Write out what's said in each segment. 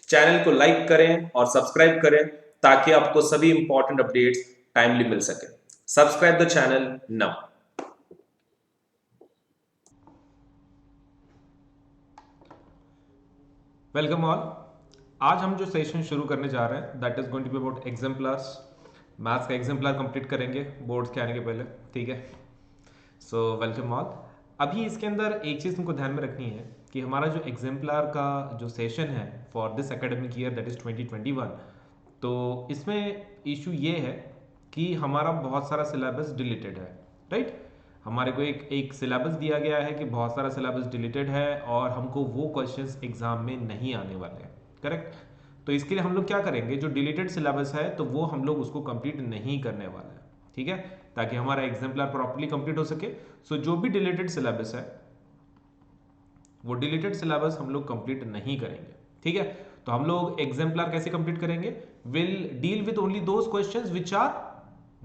Channel को like करें और सब्सक्राइब करें ताकि आपको सभी इंपॉर्टेंट अपडेट्स टाइमली मिल सके। Subscribe the channel now. Welcome all. आज हम जो सेशन शुरू करने जा रहे हैं that is going to be about exemplars. Maths का एग्जाम्पलर कंप्लीट करेंगे बोर्ड्स के आने के पहले, ठीक है। So welcome all. अभी इसके अंदर एक चीज़ तुमको ध्यान में रखनी है कि हमारा जो एग्जाम्पलर का जो सेशन है for this academic year that is 2021, तो इसमें इशू ये है कि हमारा बहुत सारा सिलेबस डिलीटेड है, राइट। हमारे को एक सिलेबस दिया गया है कि बहुत सारा सिलेबस डिलीटेड है और हमको वो क्वेश्चंस एग्जाम में नहीं आने वाले हैं, करेक्ट। तो इसके लिए हम लोग क्या करेंगे, जो डिलीटेड सिलेबस है तो वो हम लोग उसको कंप्लीट नहीं करने वाले हैं, ठीक है, ताकि हमारा एग्जाम्पलर प्रॉपर्ली कंप्लीट हो सके। सो जो भी डिलीटेड सिलेबस है वो डिलीटेड सिलेबस हम लोग कंप्लीट नहीं करेंगे, ठीक है। तो हम लोग एग्जाम्पलर कैसे कंप्लीट करेंगे, will deal with only those questions which are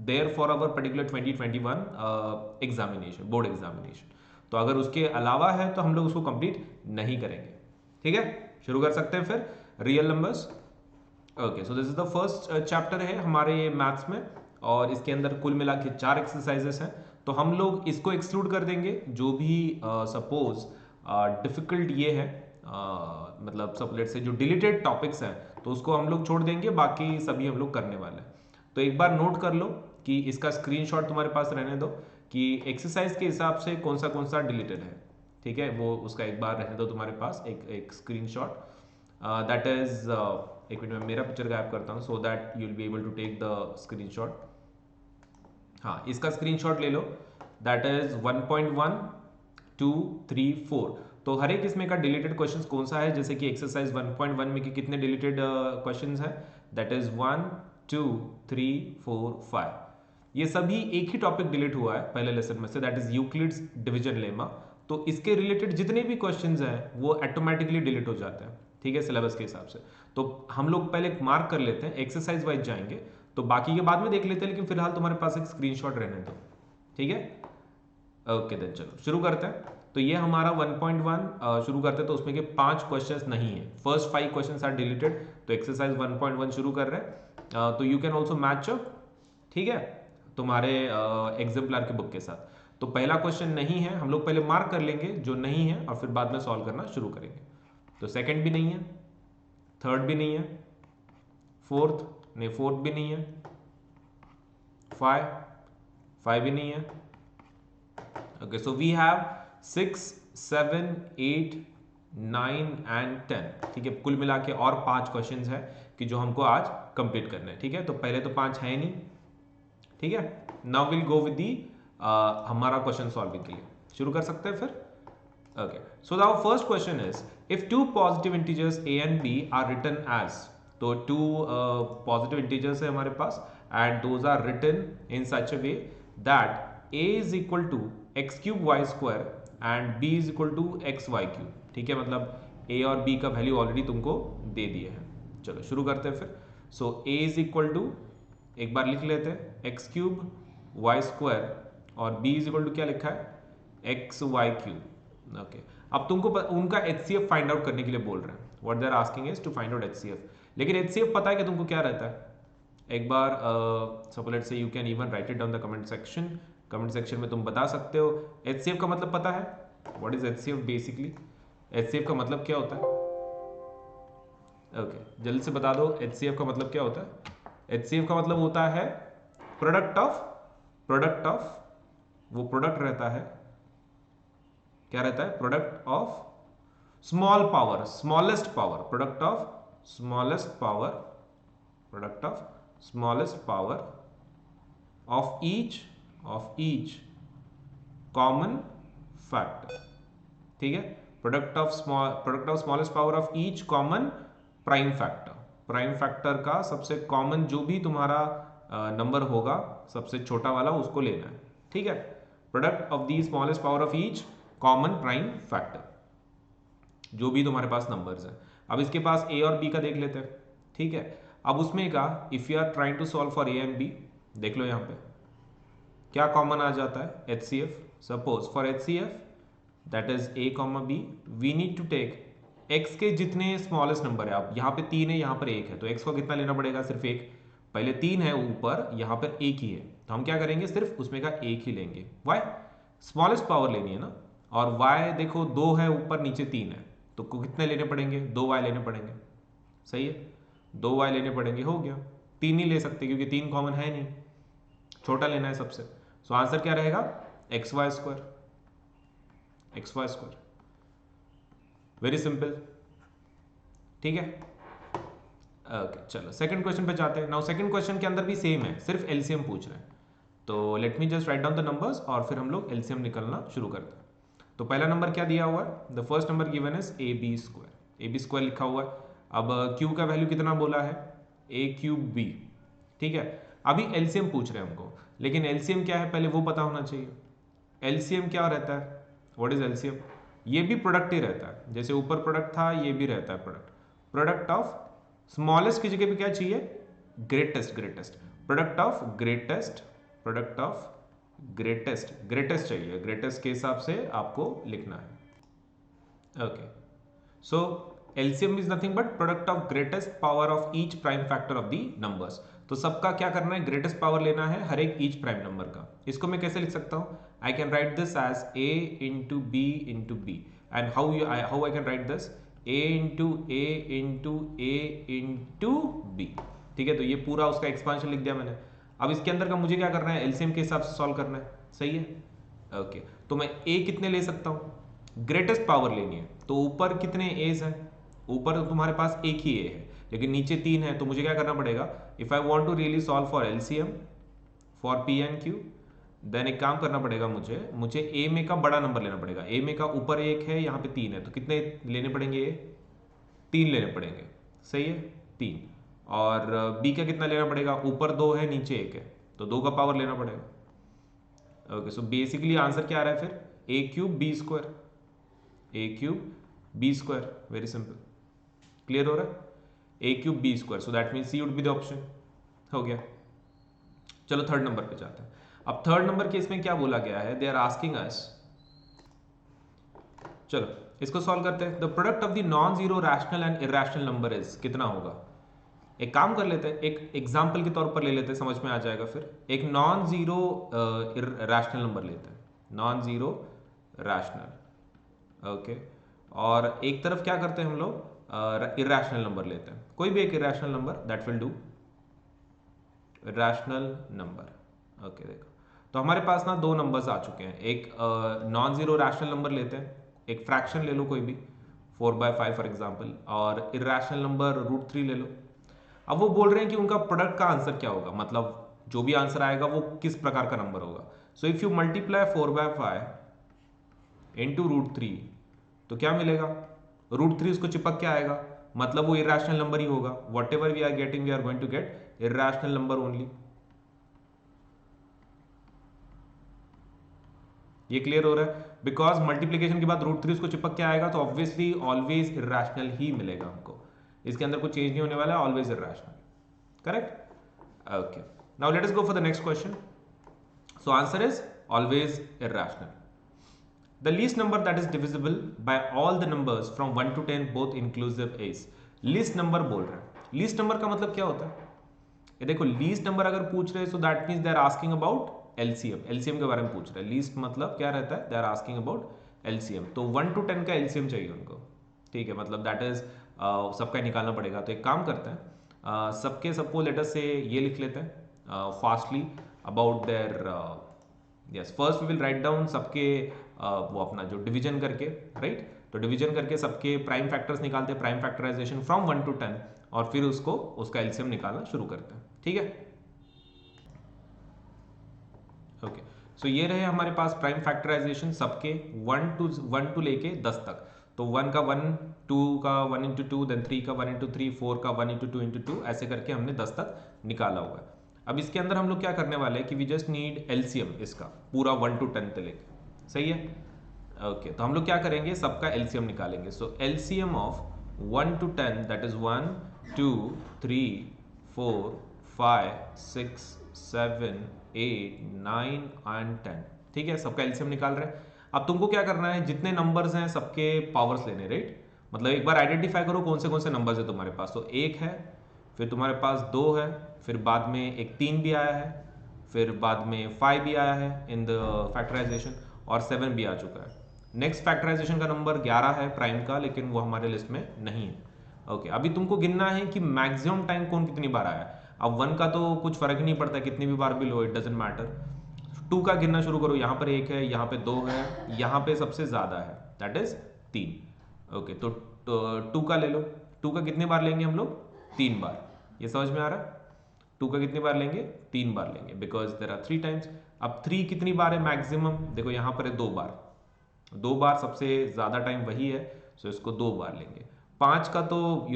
there for our particular 2021 examination, board examination. तो अगर उसके अलावा है तो हम लोग उसको कंप्लीट नहीं करेंगे, ठीक है। शुरू कर सकते हैं फिर real numbers. Okay, so this is the first chapter है हमारे मैथ्स में और इसके अंदर कुल मिला के 4 एक्सरसाइजेस हैं। तो हम लोग इसको एक्सक्लूड कर देंगे जो भी सपोज डिफिकल्ट ये है, मतलब सब लेट से जो डिलीटेड टॉपिक्स हैं तो उसको हम लोग छोड़ देंगे, बाकी सभी हम लोग करने वाले हैं। तो एक बार नोट कर लो कि इसका स्क्रीनशॉट तुम्हारे पास रहने दो कि एक्सरसाइज के हिसाब से कौन सा डिलीटेड है, ठीक है। वो उसका एक बार रहने दो तुम्हारे पास एक स्क्रीनशॉट, दैट इज एक मिनट में मेरा पिक्चर गायब करता हूँ so that you will be able to take the screenshot. हाँ, इसका स्क्रीनशॉट ले लो, दैट इज 1.1 2 3 4। तो हर एक इसमें का डिलीटेड क्वेश्चंस कौन सा है, जैसे कि एक्सरसाइज 1.1 में कि कितने डिलीटेड क्वेश्चंस हैं, दैट इज 1 2 3 4 5। ये सभी एक ही टॉपिक डिलीट हुआ है पहले लेसन में से, that is Euclid's division lemma. तो इसके रिलेटेड जितने भी क्वेश्चंस हैं वो ऑटोमेटिकली डिलीट हो जाते हैं, ठीक है, सिलेबस के हिसाब से। तो हम लोग पहले मार्क कर लेते हैं, एक्सरसाइज वाइज जाएंगे, तो बाकी के बाद में देख लेते हैं, लेकिन फिलहाल तुम्हारे पास एक स्क्रीनशॉट रहने दो, ठीक है। ओके देन चलो शुरू करते हैं। तो ये हमारा 1.1 शुरू करते हैं, तो उसमें के 5 क्वेश्चंस नहीं है, फर्स्ट 5 क्वेश्चंस आर डिलीटेड। तो एक्सरसाइज 1.1 शुरू कर रहे हैं, तो you can also match up, ठीक है, तुम्हारे एग्जाम्पलर के बुक के साथ। तो पहला क्वेश्चन नहीं है, हम लोग पहले मार्क कर लेंगे जो नहीं है और फिर बाद में सॉल्व करना शुरू करेंगे। तो सेकंड भी नहीं है, थर्ड भी नहीं है, फोर्थ नहीं, फोर्थ भी नहीं है, फाइव फाइव भी नहीं है। Okay, so we have 6 7 8 9 and 10, ठीक है। कुल मिला के और 5 क्वेश्चंस है कि जो हमको आज कंप्लीट करना है, ठीक है। तो पहले तो 5 है नहीं, ठीक है। Now will go with the हमारा क्वेश्चन सॉल्विंग के लिए शुरू कर सकते हैं फिर। Okay, so our first question is, if two positive integers a and b are written as, तो two positive integers है हमारे पास and those are written in such a way that a is equal to x cube y square and b is equal to x y cube, ठीक है। मतलब a और b का value already तुमको दे दिए हैं। चलो शुरू करते हैं फिर। सो a is equal to, एक बार लिख लेते हैं, x क्यूब y स्क्वायर और b is equal to क्या लिखा है, x y क्यूब। ओके, अब तुमको उनका HCF फाइंड आउट करने के लिए बोल रहे हैं, what they are asking is to find out HCF। लेकिन HCF पता है कि तुमको क्या रहता है, एक बार suppose let's say you can even write it down the comment section में तुम बता सकते हो। HCF का मतलब पता है, what is HCF basically, HCF का मतलब क्या होता है, ओके जल्दी से बता दो HCF का मतलब क्या होता है। HCF का मतलब होता है प्रोडक्ट ऑफ वो प्रोडक्ट रहता है, क्या रहता है, product of small power, smallest power, product of smallest power, product of smallest power of each common factor, ठीक है। Product of smallest power of each common prime factor, prime factor का सबसे कॉमन जो भी तुम्हारा नंबर होगा सबसे छोटा वाला उसको लेना है, ठीक है। Product of the smallest power of each common prime factor, जो भी तुम्हारे पास नंबर्स हैं। अब इसके पास ए और बी का देख लेते हैं, ठीक है। अब उसमें का if you are trying to solve for A and B, देख लो यहाँ पे क्या कॉमन आ जाता है, HCF। Suppose for HCF that is a, b, we need to take x के जितने स्मॉलेस्ट नंबर है, आप यहाँ पे 3 है, यहाँ पर 1 है, तो x को कितना लेना पड़ेगा? सिर्फ 1। पहले 3 है ऊपर, यहाँ पर 1 ही है, तो हम क्या करेंगे? सिर्फ उसमें का 1 ही लेंगे। y स्मॉलेस्ट पावर लेनी है ना, और y देखो 2 है ऊपर, नीचे 3 है, तो कितने लेने पड़ेंगे? 2y लेने पड़ेंगे। सही है, 2y लेने पड़ेंगे, हो गया। 3 ही ले सकते क्योंकि 3 कॉमन है नहीं, छोटा लेना है सबसे। सो आंसर क्या रहेगा? X Y square, X Y square. Very simple, ठीक है। ओके चलो सेकंड क्वेश्चन पे जाते हैं। नाउ सेकंड क्वेश्चन के अंदर भी सेम है, सिर्फ एलसीएम पूछ रहे हैं। तो let me just write down the numbers और फिर हम लोग एलसीएम निकलना शुरू करते हैं। तो पहला नंबर क्या दिया हुआ है? The first number given is A B square, A B square लिखा हुआ है। अब क्यू का वैल्यू कितना बोला है? ए क्यूब बी, ठीक है। अभी एलसीएम पूछ रहे हैं हमको, लेकिन एलसीएम क्या है पहले वो पता होना चाहिए। एलसीएम क्या रहता है? What is LCM? ये भी प्रोडक्ट ही रहता है, जैसे ऊपर प्रोडक्ट था, ये भी रहता है प्रोडक्ट। प्रोडक्ट ऑफ स्मॉलेस्ट की जगह पे क्या चाहिए? Greatest, greatest. Product of greatest, product of greatest, greatest चाहिए, ग्रेटेस्ट के हिसाब से आपको लिखना है। Okay, so LCM is nothing but product of greatest power of each prime factor of the numbers. तो सबका क्या करना है? ग्रेटेस्ट पावर लेना है हर एक ईच प्राइम नंबर का। इसको मैं कैसे लिख सकता हूं? I can write this as a into B into B. And how I can write this? a into A into A into B, ठीक है। तो ये पूरा उसका एक्सपांशन लिख दिया मैंने। अब इसके अंदर का मुझे क्या करना है? एलसीएम के हिसाब से सॉल्व करना है, सही है। ओके, तो मैं a कितने ले सकता हूं? ग्रेटेस्ट पावर लेनी है, तो ऊपर कितने एज हैं? ऊपर तो तुम्हारे पास एक ही ए है, लेकिन नीचे 3 है, तो मुझे क्या करना पड़ेगा? If I want to really solve for LCM for P and Q, then एक काम करना पड़ेगा मुझे ए में का बड़ा नंबर लेना पड़ेगा। ए में का ऊपर 1 है, यहाँ पे 3 है, तो कितने लेने पड़ेंगे? 3 लेने पड़ेंगे, सही है, 3। और बी का कितना लेना पड़ेगा? ऊपर 2 है, नीचे 1 है, तो 2 का पावर लेना पड़ेगा। ओके, सो बेसिकली आंसर क्या आ रहा है फिर? A cube B square, A cube B square. Very simple, clear हो रहा है? A cube B square, so that mean C would be the option. हो गया। चलो थर्ड नंबर पे जाते हैं। अब थर्ड नंबर केस में क्या बोला गया है? दे आर आस्किंग अस, चलो इसको सॉल्व करते हैं। The product of the non zero rational and irrational number is, कितना होगा? एक काम कर लेते हैं, एक एग्जाम्पल के तौर पर ले लेते हैं, समझ में आ जाएगा फिर। एक नॉन जीरो रैशनल नंबर लेते हैं, नॉन जीरो रैशनल, ओके। और एक तरफ क्या करते हैं हम लोग? इरैशनल नंबर लेते हैं, कोई भी एक irrational number, that will do. Rational number, okay. देखो, तो हमारे पास ना दो नंबर्स आ चुके हैं। एक नॉन जीरो रैशनल नंबर लेते हैं, एक फ्रैक्शन ले लो कोई भी, 4/5 फॉर एग्जाम्पल, और इरैशनल नंबर √3 ले लो। अब वो बोल रहे हैं कि उनका प्रोडक्ट का आंसर क्या होगा, मतलब जो भी आंसर आएगा वो किस प्रकार का नंबर होगा। So if you multiply 4/5 into √3, तो क्या मिलेगा? √3 उसको चिपक के आएगा, मतलब वो इरैशनल नंबर ही होगा। Whatever we are getting, we are going to get irrational number only. ये क्लियर हो रहा है? बिकॉज मल्टीप्लीकेशन के बाद √3 उसको चिपक के आएगा, तो ऑब्वियसली ऑलवेज इरैशनल ही मिलेगा हमको। इसके अंदर कुछ चेंज नहीं होने वाला है, always irrational, correct. Okay, now let us go for the next question. So answer is always irrational. The least number that is divisible by all the numbers from 1 to 10 both inclusive is, least number बोल रहे हैं। least number का मतलब क्या होता है? ये देखो, least number अगर पूछ रहे हैं, so that means they are asking about LCM, LCM के बारे में पूछ रहे हैं। least मतलब क्या रहता है? they are asking about LCM, तो 1 to 10 का LCM चाहिए उनको, ठीक है। मतलब that is सबका निकालना पड़ेगा। तो एक काम करते हैं, सबके सबको लेटर से ये लिख लेते हैं fastly about there, yes, first we will write down सबके वो अपना जो डिवीजन करके, राइट। तो डिवीजन करके सबके प्राइम फैक्टर्स निकालते हैं, प्राइम फैक्टराइजेशन फ्रॉम 1 to 10, और फिर उसका एलसीएम निकालना शुरू करते हैं, ठीक है। ओके, सो ये रहे हमारे पास प्राइम फैक्टराइजेशन सबके 1 टू लेके 10 तक। तो 1 का 1, 2 का 1 into 2, देन 3 का 1 into 3, 4 का 1 into 2 into 2, ऐसे करके हमने 10 तक निकाला हुआ है। अब इसके अंदर हम लोग क्या करने वाले हैं कि वी जस्ट नीड एलसीएम इसका पूरा 1 to 10 तक लेके, सही है। ओके, तो हम लोग क्या करेंगे? सबका एलसीएम निकालेंगे। So LCM of 1 to 10, that is 1, 2, 3, 4, 5, 6, 7, 8, 9 and 10, ठीक है। सबका एलसीएम निकाल रहे हैं। अब तुमको क्या करना है? जितने नंबर्स हैं सबके पावर्स लेने, राइट। मतलब एक बार आइडेंटिफाई करो कौन से नंबर्स है तुम्हारे पास। तो एक है, फिर तुम्हारे पास दो है, फिर बाद में एक 3 भी आया है, फिर बाद में 5 भी आया है इन द फैक्टराइजेशन, और 7 भी आ चुका है। नेक्स्ट फैक्टराइजेशन का नंबर 11 है प्राइम का, लेकिन वो हमारे लिस्ट में नहीं है। ओके, अभी तुमको गिनना है कि मैक्सिमम टाइम कौन कितनी बार आया है। अब 1 का तो कुछ फर्क ही नहीं पड़ता, कितनी भी बार भी लो, इट डजेंट मैटर। 2 का गिनना शुरू करो, यहाँ पर 1 है, यहाँ पे 2 है, यहाँ पे सबसे ज़्यादा है, दैट इज 3। ओके, तो 2 का ले लो। 2 का कितनी बार लेंगे हम लोग? 3 बार। ये समझ में आ रहा है? 2 का कितनी बार लेंगे? 3 बार लेंगे, बिकॉज देर आर 3 टाइम्स। अब 3 कितनी बार है मैक्सिमम? देखो यहाँ पर है 2 बार। 2 बार सबसे ज़्यादा टाइम वही है, सो इसको 2 बार लेंगे। 5 का तो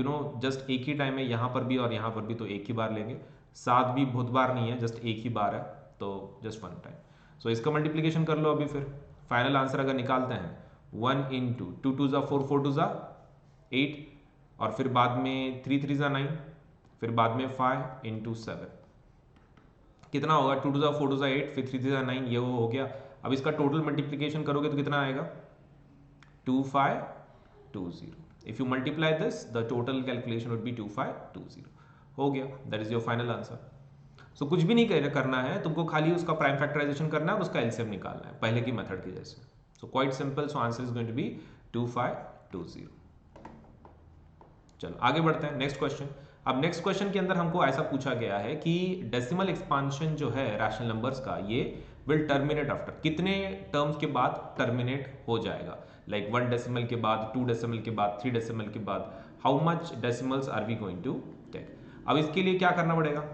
जस्ट एक ही टाइम है, यहाँ पर भी और यहाँ पर भी, तो एक ही बार लेंगे। 7 भी बहुत बार नहीं है, जस्ट एक ही बार है, तो जस्ट 1 टाइम। सो इसका मल्टीप्लीकेशन कर लो अभी। फिर फाइनल आंसर अगर निकालते हैं, 1 इंटू 2 2 ज़ा 4 4 2 ज़ा 8, और फिर बाद में 3 3 ज़ा 9, फिर बाद में 5 इंटू 7, कितना होगा? 2 2 ज़ा 4 2 ज़ा 8, फिर 3 3 ज़ा 9, ये वो हो गया। अब इसका टोटल मल्टीप्लीकेशन करोगे तो कितना आएगा? 2520। If you multiply this, the total calculation would be 2520। हो गया, that is your final answer. सो कुछ भी नहीं करना है तुमको, खाली उसका प्राइम फैक्टराइजेशन करना है और उसका एलसीएम निकालना है, पहले की मेथड की जैसे। So quite simple, so answer is going to be 2520। चलो आगे बढ़ते हैं, नेक्स्ट क्वेश्चन। अब नेक्स्ट क्वेश्चन के अंदर हमको ऐसा पूछा गया है कि डेसिमल एक्सपांशन जो है रैशनल नंबर्स का, ये विल टर्मिनेट आफ्टर, कितने टर्म्स के बाद टर्मिनेट हो जाएगा? लाइक 1 डेसिमल के बाद, 2 डेसिमल के बाद, 3 डेसिमल के बाद, how much decimals are we going to take? अब इसके लिए क्या करना पड़ेगा?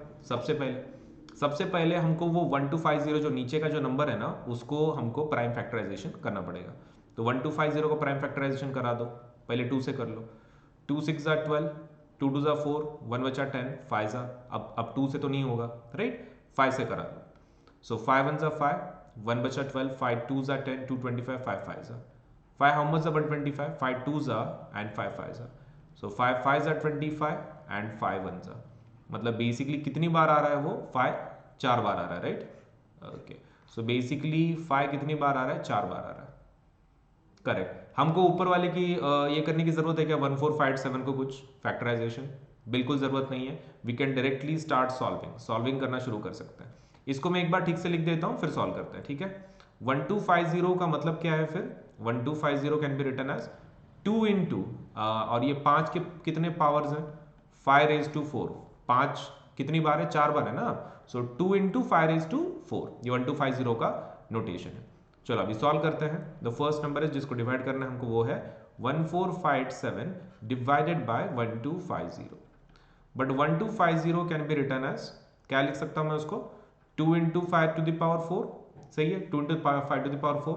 सबसे पहले हमको वो 1250 जो नीचे का जो नंबर है ना, उसको हमको प्राइम फैक्टराइजेशन करना पड़ेगा। तो 1250 को प्राइम फैक्टराइजेशन करा दो, पहले 2 से कर लो। 2 6 ज़ा 12, 2 2 ज़ा 4, 1 बचा 10, 5 ज़ा, अब 2 से तो नहीं होगा, राइट? 5 से करा दो। सो 5 1 ज़ा 5, 1 बचा 12, 5 2 ज़ा 10, 2 25, 5 5 ज़ा 5, हाउ मच ज़ा 125, 5 2 ज़ा एंड 5 5 ज़ा। सो 5 5 ज़ा 25 एंड 5 1 ज़ा, मतलब बेसिकली कितनी बार आ रहा है वो? 5 4 बार आ रहा है, राइट? ओके, सो बेसिकली 5 कितनी बार आ रहा है? 4 बार आ रहा है, करेक्ट। हमको ऊपर वाले की ये करने की जरूरत है क्या? 1 4 5 7 को कुछ फैक्टराइजेशन? बिल्कुल जरूरत नहीं है। We can directly start solving करना शुरू कर सकते हैं। इसको मैं एक बार ठीक से लिख देता हूँ, फिर सॉल्व करते हैं, ठीक है? 1250 का मतलब क्या है फिर? 1250 can be written as 2 into, और ये 5 के कितने पावर्स हैं? 5 रेज टू 4। 5 कितनी बार है? 4 बार है ना। सो 2 इंटू 5 रेज टू 4, ये 1250 का नोटेशन है। चलो अभी सॉल्व करते हैं। द फर्स्ट नंबर इज, जिसको डिवाइड करना है हमको, वो है 1457 divided by 1250। But 1250 can be written as, क्या लिख सकता हूं मैं उसको? 2 इंटू 5 टू द पावर 4, सही है, 2 इंटू 5 टू द पावर 4।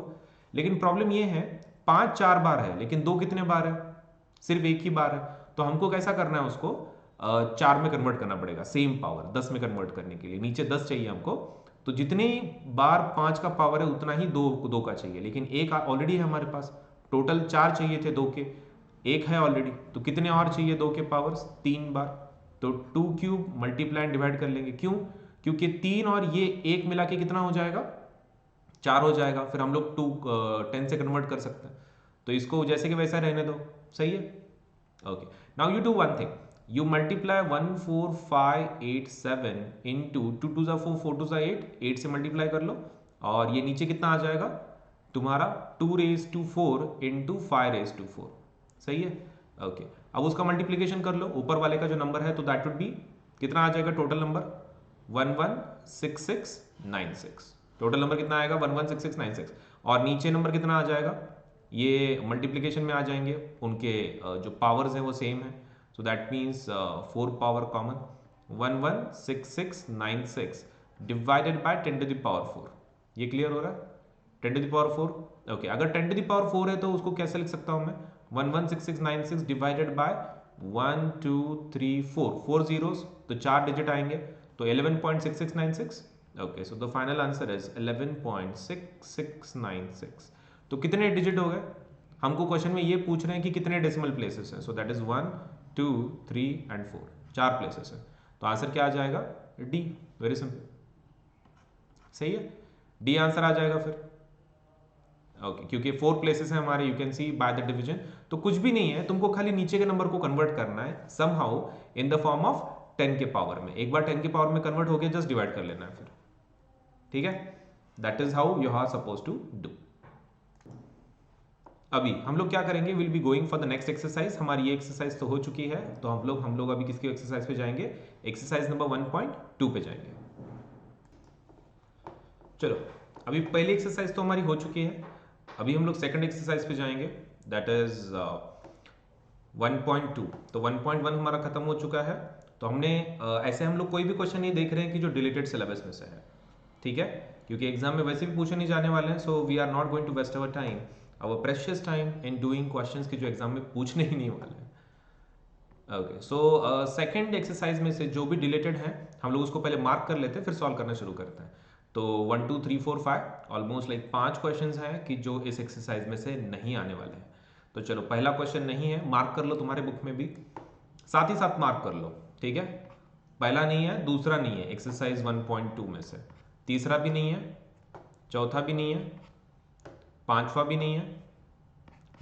लेकिन प्रॉब्लम ये है, 5 4 बार है, लेकिन 2 कितने बार है? सिर्फ एक ही बार है। तो हमको कैसा करना है उसको? 4 में कन्वर्ट करना पड़ेगा, सेम पावर 10 में कन्वर्ट करने के लिए। नीचे 10 चाहिए हमको, तो जितनी बार 5 का पावर है उतना ही दो का चाहिए, लेकिन एक ऑलरेडी है हमारे पास। टोटल 4 चाहिए थे 2 के, एक है ऑलरेडी, तो कितने और चाहिए 2 के पावर्स? 3 बार। तो 2 क्यूब मल्टीप्लाई डिवाइड कर लेंगे, क्यों? क्योंकि 3 और ये 1 मिला के कितना हो जाएगा? 4 हो जाएगा। फिर हम लोग 10 से कन्वर्ट कर सकते हैं, तो इसको जैसे कि वैसा रहने दो, सही है? Okay, now you do one thing, you multiply 14587 into 2 2 ज़ा 4, 4 2 ज़ा 8, 8 से मल्टीप्लाई कर लो, और ये नीचे कितना आ जाएगा तुम्हारा? 2 raise to 4 into 5 raise to 4, सही है? ओके, अब उसका मल्टीप्लीकेशन कर लो ऊपर वाले का जो नंबर है, तो दैट वुड बी, कितना आ जाएगा टोटल नंबर? 116696। टोटल नंबर कितना आएगा? 116696। और नीचे नंबर कितना आ जाएगा? ये मल्टीप्लीकेशन में आ जाएंगे, उनके जो पावर्स हैं वो सेम है। So that means 4 power common, 116696 divided by 10 to the power 4। ये क्लियर हो रहा है? 10 to the power 4। ओके, अगर 10 to the power 4 है तो उसको कैसे लिख सकता हूँ मैं? 116696 डिवाइडेड बाय 1 2 3 4, 4 zeros, तो 4 डिजिट आएंगे, तो 11.6696। Okay, so the final answer is 11.6696। तो कितने डिजिट हो गए? हमको क्वेश्चन में ये पूछ रहे हैं कि कितने डेसिमल प्लेसेस हैं। सो दैट इज 1 2 3 एंड 4, 4 प्लेसेस है। तो आंसर क्या आ जाएगा? डी। वेरी सिंपल, सही है, डी आंसर आ जाएगा फिर। ओके क्योंकि 4 प्लेसेस है हमारे, you can see by the division. तो कुछ भी नहीं है, तुमको खाली नीचे के नंबर को कन्वर्ट करना है somehow in the form of 10 के पावर में। एक बार 10 के पावर में कन्वर्ट हो गया, जस्ट डिवाइड कर लेना है फिर, ठीक है। That is how you are suppose to do. अभी हम लोग क्या करेंगे, will be going for the next exercise. हमारी ये एक्सरसाइज तो हो चुकी है, तो हम लोग अभी किसकी एक्सरसाइज पे जाएंगे, एक्सरसाइज नंबर 1.2 पे जाएंगे। चलो अभी पहली एक्सरसाइज तो हमारी हो चुकी है, अभी हम लोग सेकंड एक्सरसाइज पे जाएंगे, दैट इज 1.2। तो 1.1 हमारा खत्म हो चुका है। तो हमने ऐसे हम लोग कोई भी क्वेश्चन नहीं देख रहे हैं कि जो डिलीटेड सिलेबस में से है, ठीक है, क्योंकि एग्जाम में वैसे भी पूछे नहीं जाने वाले हैं। So we are not going to waste our time, our precious time in doing questions की जो एग्जाम में पूछने ही नहीं वाले हैं। ओके सो सेकंड एक्सरसाइज में से जो भी डिलीटेड है हम लोग उसको पहले मार्क कर लेते हैं, फिर सॉल्व करना शुरू करते हैं। तो 1 2 3 4 5 ऑलमोस्ट लाइक 5 क्वेश्चंस हैं कि जो इस एक्सरसाइज में से नहीं आने वाले हैं। तो चलो पहला क्वेश्चन नहीं है, मार्क कर लो तुम्हारे बुक में भी, साथ ही साथ मार्क कर लो, ठीक है। पहला नहीं है, दूसरा नहीं है एक्सरसाइज 1.2 में से, तीसरा भी नहीं है, चौथा भी नहीं है, पांचवा भी नहीं है।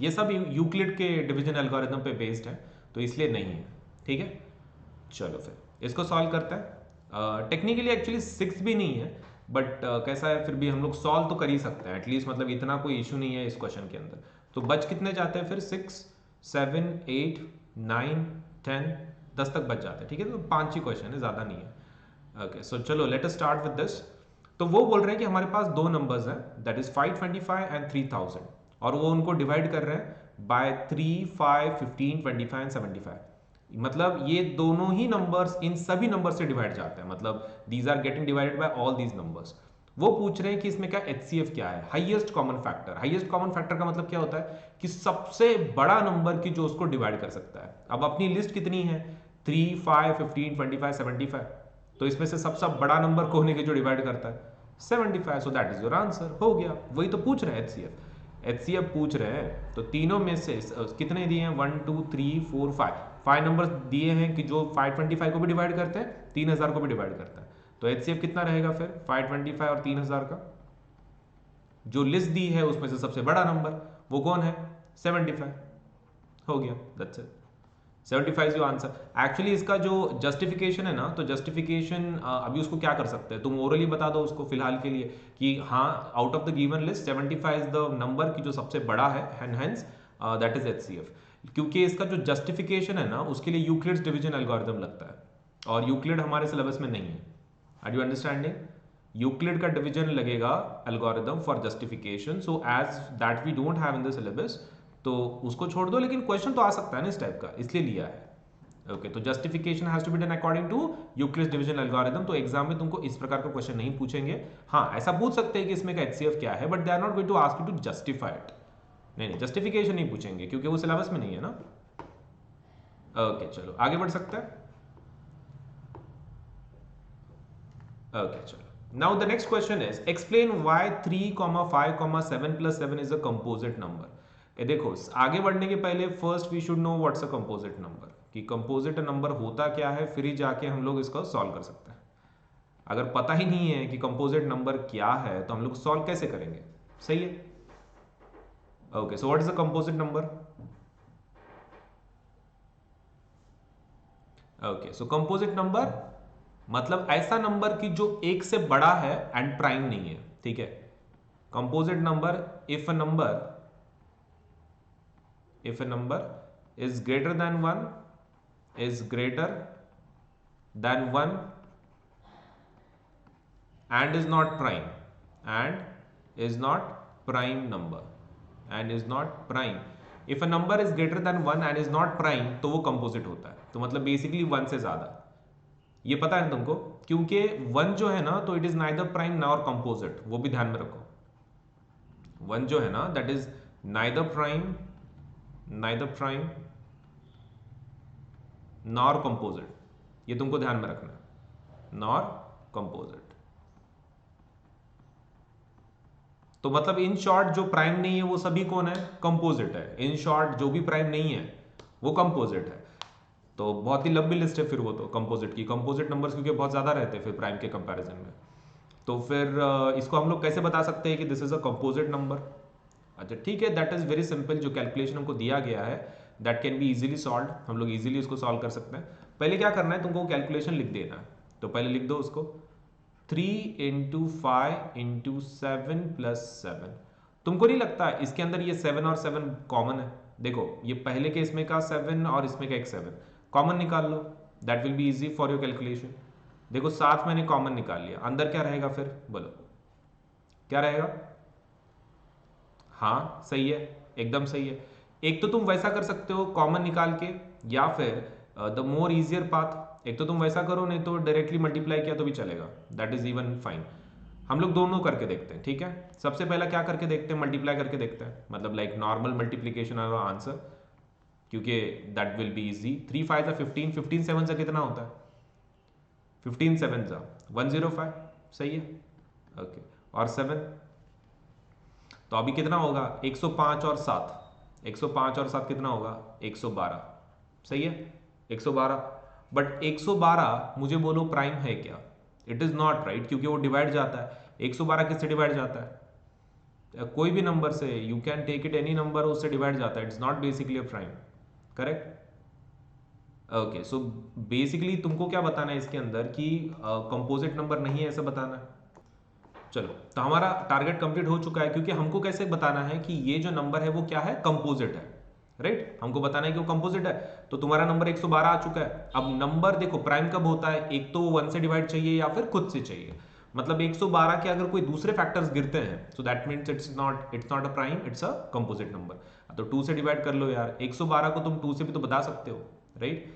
ये सब यूक्लिड के डिवीजन एल्गोरिथम पे बेस्ड है, तो इसलिए नहीं है, ठीक है। चलो फिर इसको सॉल्व करते हैं। टेक्निकली एक्चुअली 6 भी नहीं है, बट कैसा है फिर भी हम लोग सॉल्व तो कर ही सकते हैं एटलीस्ट, मतलब इतना कोई इशू नहीं है इस क्वेश्चन के अंदर। तो बच कितने जाते हैं फिर, 6 7 8 9 10 10 तक बच जाते हैं, ठीक है। तो 5 ही क्वेश्चन है, ज़्यादा नहीं है। ओके सो चलो let us start with this. तो वो बोल रहे हैं कि हमारे पास दो नंबर्स हैं, दैट इज 525 एंड 3000, और वो उनको डिवाइड कर रहे हैं बाय 3 5 15 25 एंड 75। मतलब ये दोनों ही नंबर्स इन सभी नंबर से डिवाइड जाते हैं, मतलब these are getting divided by all these numbers. वो पूछ रहे हैं कि इसमें क्या HCF क्या है, highest common factor. Highest common factor का मतलब क्या होता है कि सबसे बड़ा नंबर की जो उसको डिवाइड कर सकता है। अब अपनी लिस्ट कितनी है, 3 5 15 25 75, तो इसमें से सबसे बड़ा नंबर को होने के जो डिवाइड करता है 75। सो दैट इज योर आंसर, हो गया। वही तो पूछ रहे हैं HCF पूछ रहे हैं। तो तीनों में से कितने दिए हैं, 1 2 3 4 5 नंबर दिए हैं कि जो 525 को भी डिवाइड करते हैं, 3000 को भी डिवाइड करते हैं। तो HCF कितना रहेगा फिर, 525 और 3000 का जो लिस्ट दी है उसमें से सबसे बड़ा नंबर वो कौन है, 75। हो गया, that's it, 75 is your answer. Actually इसका जो जस्टिफिकेशन है ना, तो जस्टिफिकेशन अभी उसको क्या कर सकते हैं, तुम ओरली बता दो उसको फिलहाल के लिए कि हाँ out of the given list 75 is the number की जो सबसे बड़ा है, and hence that is HCF। क्योंकि इसका जो जस्टिफिकेशन है ना उसके लिए यूक्लिड्स डिवीजन एल्गोरिथम लगता है, और यूक्लिड हमारे सिलेबस में नहीं है। आर यू अंडरस्टैंडिंग, यूक्लिड का डिवीजन लगेगा algorithm for justification, so as that we don't have in the syllabus, तो उसको छोड़ दो। लेकिन क्वेश्चन तो आ सकता है ना इस टाइप का, इसलिए लिया है। ओके तो justification has to be done according to Euclid's division algorithm. तो एग्जाम में तुमको इस प्रकार का क्वेश्चन नहीं पूछेंगे। हाँ ऐसा पूछ सकते हैं कि इसमें का HCF क्या है, but they are not going to ask you to justify it. नहीं, जस्टिफिकेशन नहीं पूछेंगे क्योंकि वो सिलेबस में नहीं है ना। ओके चलो आगे बढ़ सकते हैं। ओके चलो, now the next question is explain why 3, 5, 7 plus 7 is a composite number। ये देखो आगे बढ़ने के पहले first we should know what's a composite number, कि कंपोजिट नंबर होता क्या है, फिर ही जाके हम लोग इसको सॉल्व कर सकते हैं। अगर पता ही नहीं है कि कंपोजिट नंबर क्या है तो हम लोग सॉल्व कैसे करेंगे, सही है। Okay so what is a composite number. Okay so composite number मतलब ऐसा नंबर की जो एक से बड़ा है एंड प्राइम नहीं है, ठीक है। Composite number if a number is greater than 1 is greater than 1 and is not prime number and is not prime। if a number is greater than 1 and is not prime तो वो composite होता है। तो मतलब basically 1 से ज्यादा, ये पता है तुमको, क्योंकि 1 जो है ना तो it is neither prime nor composite, वो भी ध्यान में रखो। 1 जो है ना that is neither prime nor composite, ये तुमको ध्यान में रखना है, नॉर कंपोजिट। तो मतलब इन शॉर्ट जो प्राइम नहीं है वो सभी कौन है, कंपोजिट है। इन शॉर्ट जो भी प्राइम नहीं है वो कंपोजिट है। तो बहुत ही लंबी लिस्ट है फिर वो तो कंपोजिट की, कंपोजिट नंबर्स क्योंकि बहुत ज़्यादा रहते हैं फिर प्राइम के कंपैरिजन में। तो फिर इसको हम लोग कैसे बता सकते हैं कि this is a composite number. अच्छा ठीक है, दैट इज वेरी सिंपल। जो कैलकुलेशन हमको दिया गया है that can be easily solve, हम लोग इजीली उसको सॉल्व कर सकते हैं। पहले क्या करना है, तुमको कैलकुलेशन लिख देना है, तो पहले लिख दो उसको 3 इंटू 5 इंटू 7 प्लस 7। तुमको नहीं लगता इसके अंदर ये 7 और 7 कॉमन है? देखो ये पहले के इसमें का 7 और इसमें का एक 7 कॉमन निकाल लो, that will be easy for your calculation. देखो 7 मैंने कॉमन निकाल लिया, अंदर क्या रहेगा फिर बोलो, क्या रहेगा? हाँ सही है, एकदम सही है। एक तो तुम वैसा कर सकते हो कॉमन निकाल के, या फिर द मोर इजियर पाथ, एक तो तुम वैसा करो, नहीं तो डायरेक्टली मल्टीप्लाई किया तो भी चलेगा, दैट इज इवन फाइन। हम लोग दोनों करके देखते हैं, ठीक है। सबसे पहला क्या करके देखते हैं, मल्टीप्लाई करके देखते हैं, मतलब लाइक नॉर्मल मल्टीप्लीकेशन और आंसर, क्योंकि दैट विल बी इजी। 3 5 15, 15 7 से कितना होता है? 15 7 सा 105, सही है, ओके। और 7, तो अभी कितना होगा? 105 और 7, 105 और 7 कितना होगा? 112, सही है, 112। बट 112 मुझे बोलो प्राइम है क्या? इट इज नॉट राइट, क्योंकि वो डिवाइड जाता है। 112 किससे डिवाइड जाता है? कोई भी नंबर से, you can take it any number, उससे डिवाइड जाता है, it's not basically a prime, correct. Okay, so basically तुमको क्या बताना है इसके अंदर कि कंपोजिट नंबर नहीं है, ऐसा बताना है। चलो, तो हमारा टारगेट कंप्लीट हो चुका है, क्योंकि हमको कैसे बताना है कि ये जो नंबर है वो क्या है, कंपोजिट है, राइट। हमको बताना है कि वो कंपोजिट है, तो तुम्हारा नंबर 112 आ चुका है। अब नंबर देखो प्राइम कब होता है, एक तो 1 से डिवाइड चाहिए या फिर खुद से चाहिए। मतलब 112 के अगर कोई दूसरे फैक्टर्स गिरते हैं, सो that means it's not a prime, it's a composite number. तो 2 से डिवाइड कर लो यार, 112 को तुम 2 से भी तो बता सकते हो, राइट।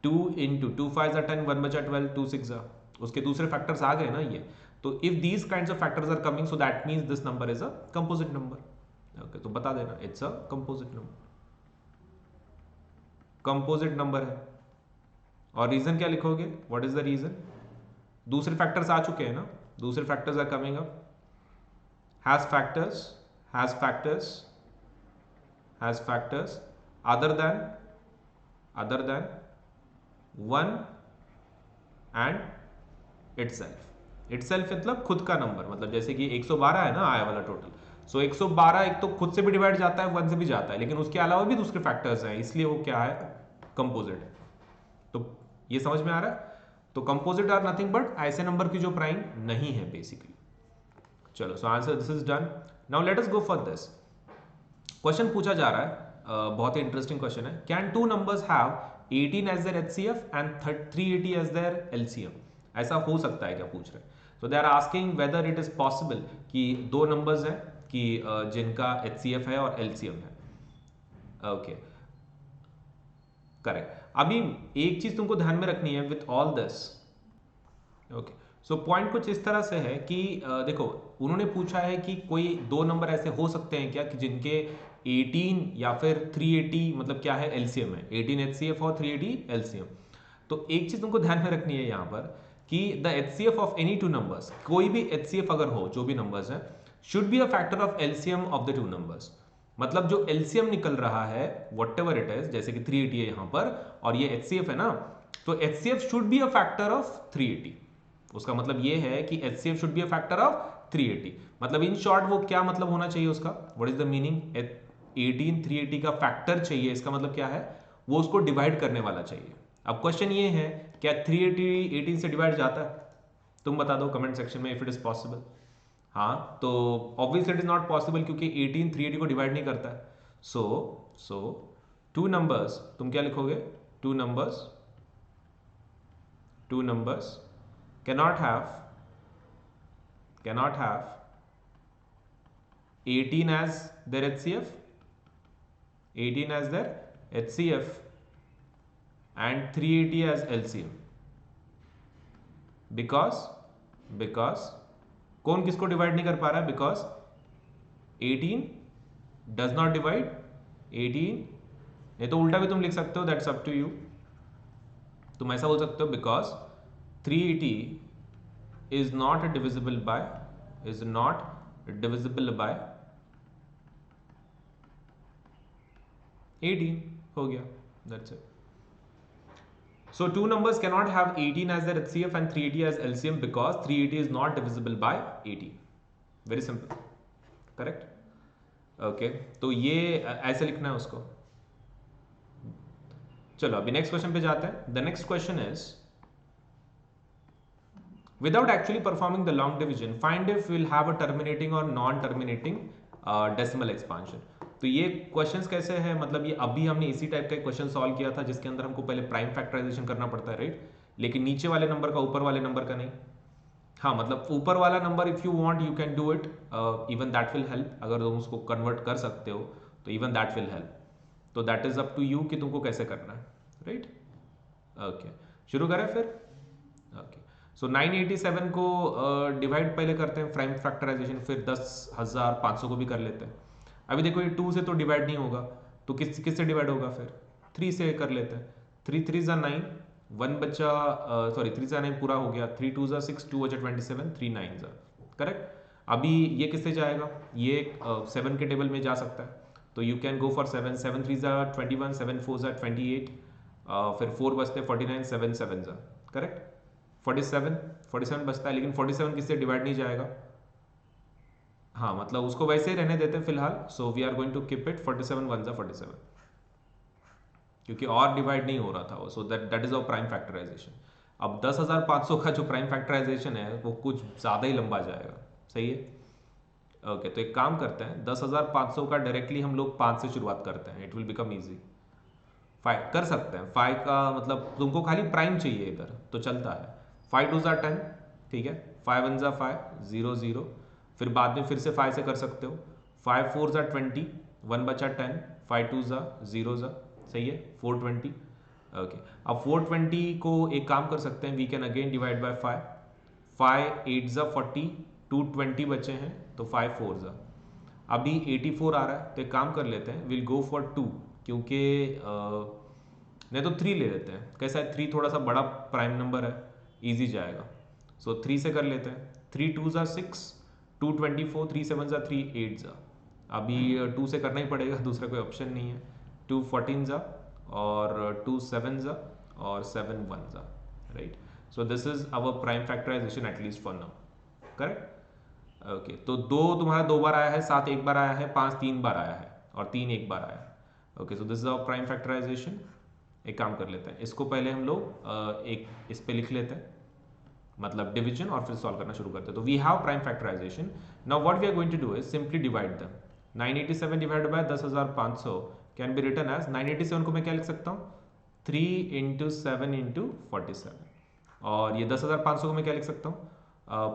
2 इंटू 2 5 10, 1 बचा 12, 2 6, उसके दूसरे फैक्टर्स आ गए ना ये। तो if these kinds of factors are coming, so that means this number is a composite number. Okay, तो बता देना it's a composite number, composite number है। और रीजन क्या लिखोगे, व्हाट इज द रीजन? दूसरे फैक्टर्स आ चुके हैं ना, दूसरे factors are coming up, has factors, has factors, has factors other than 1 and itself. Itself मतलब खुद का नंबर, मतलब जैसे कि 112 है ना आया वाला टोटल, सो 112 एक तो खुद से भी डिवाइड जाता है, 1 से भी जाता है, लेकिन उसके अलावा भी दूसरे फैक्टर्स हैं, इसलिए वो क्या है, कंपोजिट है। तो ये समझ में आ रहा है? तो कंपोजिट आर नथिंग बट ऐसे नंबर की जो प्राइम नहीं है बेसिकली। चलो, so answer this is done. Now let us go for this question. पूछा जा रहा है, बहुत ही इंटरेस्टिंग क्वेश्चन है, can two numbers have 18 as their HCF and 380 as their LCM? ऐसा हो सकता है क्या, पूछ रहे हैं। So they are asking whether it is possible कि दो नंबर्स हैं कि जिनका एचसीएफ है और एलसीएम है। Okay, correct. अभी एक चीज तुमको ध्यान में रखनी है with all this. Okay, so point कुछ इस तरह से है कि देखो उन्होंने पूछा है कि कोई दो नंबर ऐसे हो सकते हैं क्या कि जिनके 18 या फिर 380 मतलब क्या है, एलसीएम है, 18 एचसीएफ और 380 एलसीएम। तो एक चीज तुमको ध्यान में रखनी है यहाँ पर कि the HCF of any two numbers, कोई भी एचसीएफ अगर हो, जो भी नंबर्स हैं, should be a factor of LCM of the two numbers. मतलब जो एलसीएम निकल रहा है वट एवर इट इज, जैसे कि 380 है यहाँ पर और ये एचसीएफ है ना, तो HCF should be a factor of 380। उसका मतलब ये है कि HCF should be a factor of 380। मतलब इन शॉर्ट वो क्या मतलब होना चाहिए उसका, व्हाट इज द मीनिंग, 18 380 का फैक्टर चाहिए, इसका मतलब क्या है, वो उसको डिवाइड करने वाला चाहिए। अब क्वेश्चन ये है, क्या 380 18 से डिवाइड जाता है? तुम बता दो कमेंट सेक्शन में इफ इट इज पॉसिबल। हाँ, तो obviously it is not possible क्योंकि 18 380 को डिवाइड नहीं करता है। सो टू नंबर्स, तुम क्या लिखोगे, two numbers cannot have 18 as their HCF, 18 as their HCF and 380 as LCM, because कौन किसको डिवाइड नहीं कर पा रहा है, बिकॉज 18 डज नॉट डिवाइड 18, नहीं तो उल्टा भी तुम लिख सकते हो, दैट्स अप टू यू। तुम ऐसा बोल सकते हो because 380 is not divisible by 18, हो गया, that's it. So two numbers cannot have 18 as their HCF and 380 as LCM because 380 is not divisible by 18. Very simple, correct? Okay तो ये ऐसे लिखना है उसको। चलो अभी नेक्स्ट क्वेश्चन पे जाते हैं। The next question is without actually performing the long division find if we'll have a terminating or non terminating decimal expansion। तो ये क्वेश्चंस कैसे हैं, मतलब ये अभी हमने इसी टाइप का क्वेश्चन सॉल्व किया था जिसके अंदर हमको पहले प्राइम फैक्टराइजेशन करना पड़ता है, राइट, लेकिन नीचे वाले नंबर का ऊपर वाले नंबर का नहीं। हाँ मतलब ऊपर वाला number if you want you can do it, even that will help, अगर तुम उसको कन्वर्ट कर सकते हो तो इवन दैट विल हेल्प। तो that is up to you कि तुमको कैसे करना है, राइट। ओके शुरू करें फिर। ओके सो 987 को डिवाइड पहले करते हैं प्राइम फैक्टराइजेशन, फिर 10,500 को भी कर लेते हैं। अभी देखो ये 2 से तो डिवाइड नहीं होगा, तो किस से डिवाइड होगा, फिर 3 से कर लेते हैं। 3 3 ज़ा 9, 1 बच्चा, सॉरी 3 ज़ा 9 पूरा हो गया, 3 2 ज़ा 6, 2 बचा 27, 3 9 ज़ा, करेक्ट। अभी ये किससे जाएगा, ये 7 के टेबल में जा सकता है, तो यू कैन गो फॉर 7, 7 3 ज़ा 21, 7 4 ज़ा 28, फिर 4 बचते 49, 7 7 ज़ा, करेक्ट। 47 बचता है, लेकिन 47 किससे डिवाइड नहीं जाएगा, हाँ मतलब उसको वैसे ही रहने देते हैं फिलहाल। So we are going to keep it 47 1 ज़ा 47, क्योंकि और डिवाइड नहीं हो रहा था वो, so that is our prime factorisation. अब 10,500 का जो प्राइम फैक्टराइजेशन है वो कुछ ज़्यादा ही लंबा जाएगा, सही है। ओके तो एक काम करते हैं, 10,500 का डायरेक्टली हम लोग 5 से शुरुआत करते हैं, इट विल बिकम ईजी। 5 कर सकते हैं, 5 का मतलब तुमको खाली प्राइम चाहिए इधर तो चलता है। 5 2 ज़ा 10, ठीक है, 5 1 ज़ा 5, 0 0, फिर बाद में फिर से 5 से कर सकते हो। 5 4 ज़ा 20, 1 बचा 10, 5 2 ज़ा 0 ज़ा, सही है, 420। ओके अब 420 को एक काम कर सकते हैं, we can again divide by 5, 5 8 ज़ा 40, 220 बचे हैं, तो 5 4 ज़ा, अभी 84 आ रहा है, तो एक काम कर लेते हैं, विल गो फॉर 2, क्योंकि नहीं तो 3 ले लेते हैं, कैसा है 3 थोड़ा सा बड़ा प्राइम नंबर है, इजी जाएगा। सो 3 से कर लेते हैं, 3 2 ज़ा 6, 224, 3 7 ज़ा 3 8 ज़ा, अभी 2 से करना ही पड़ेगा, दूसरा कोई ऑप्शन नहीं है। 2 14 ज़ा और 2 7 ज़ा और 7 1 ज़ा, right. So this is our prime factorisation at least for now, correct. Okay तो 2 तुम्हारा 2 बार आया है, 7 एक बार आया है, 5 3 बार आया है और 3 एक बार आया है। Okay so this is our prime factorisation. एक काम कर लेते हैं, इसको पहले हम लोग एक इस पे लिख लेते हैं, मतलब डिवीजन, और फिर सॉल्व करना शुरू करते हैं। तो we have prime factorisation. Now what we are going to do is simply divide them. 987 divided by 10,500 can be written as, 987 को मैं क्या लिख सकता हूँ, 3 इंटू 7 इंटू 47, और ये 10,500 को मैं क्या लिख सकता हूँ,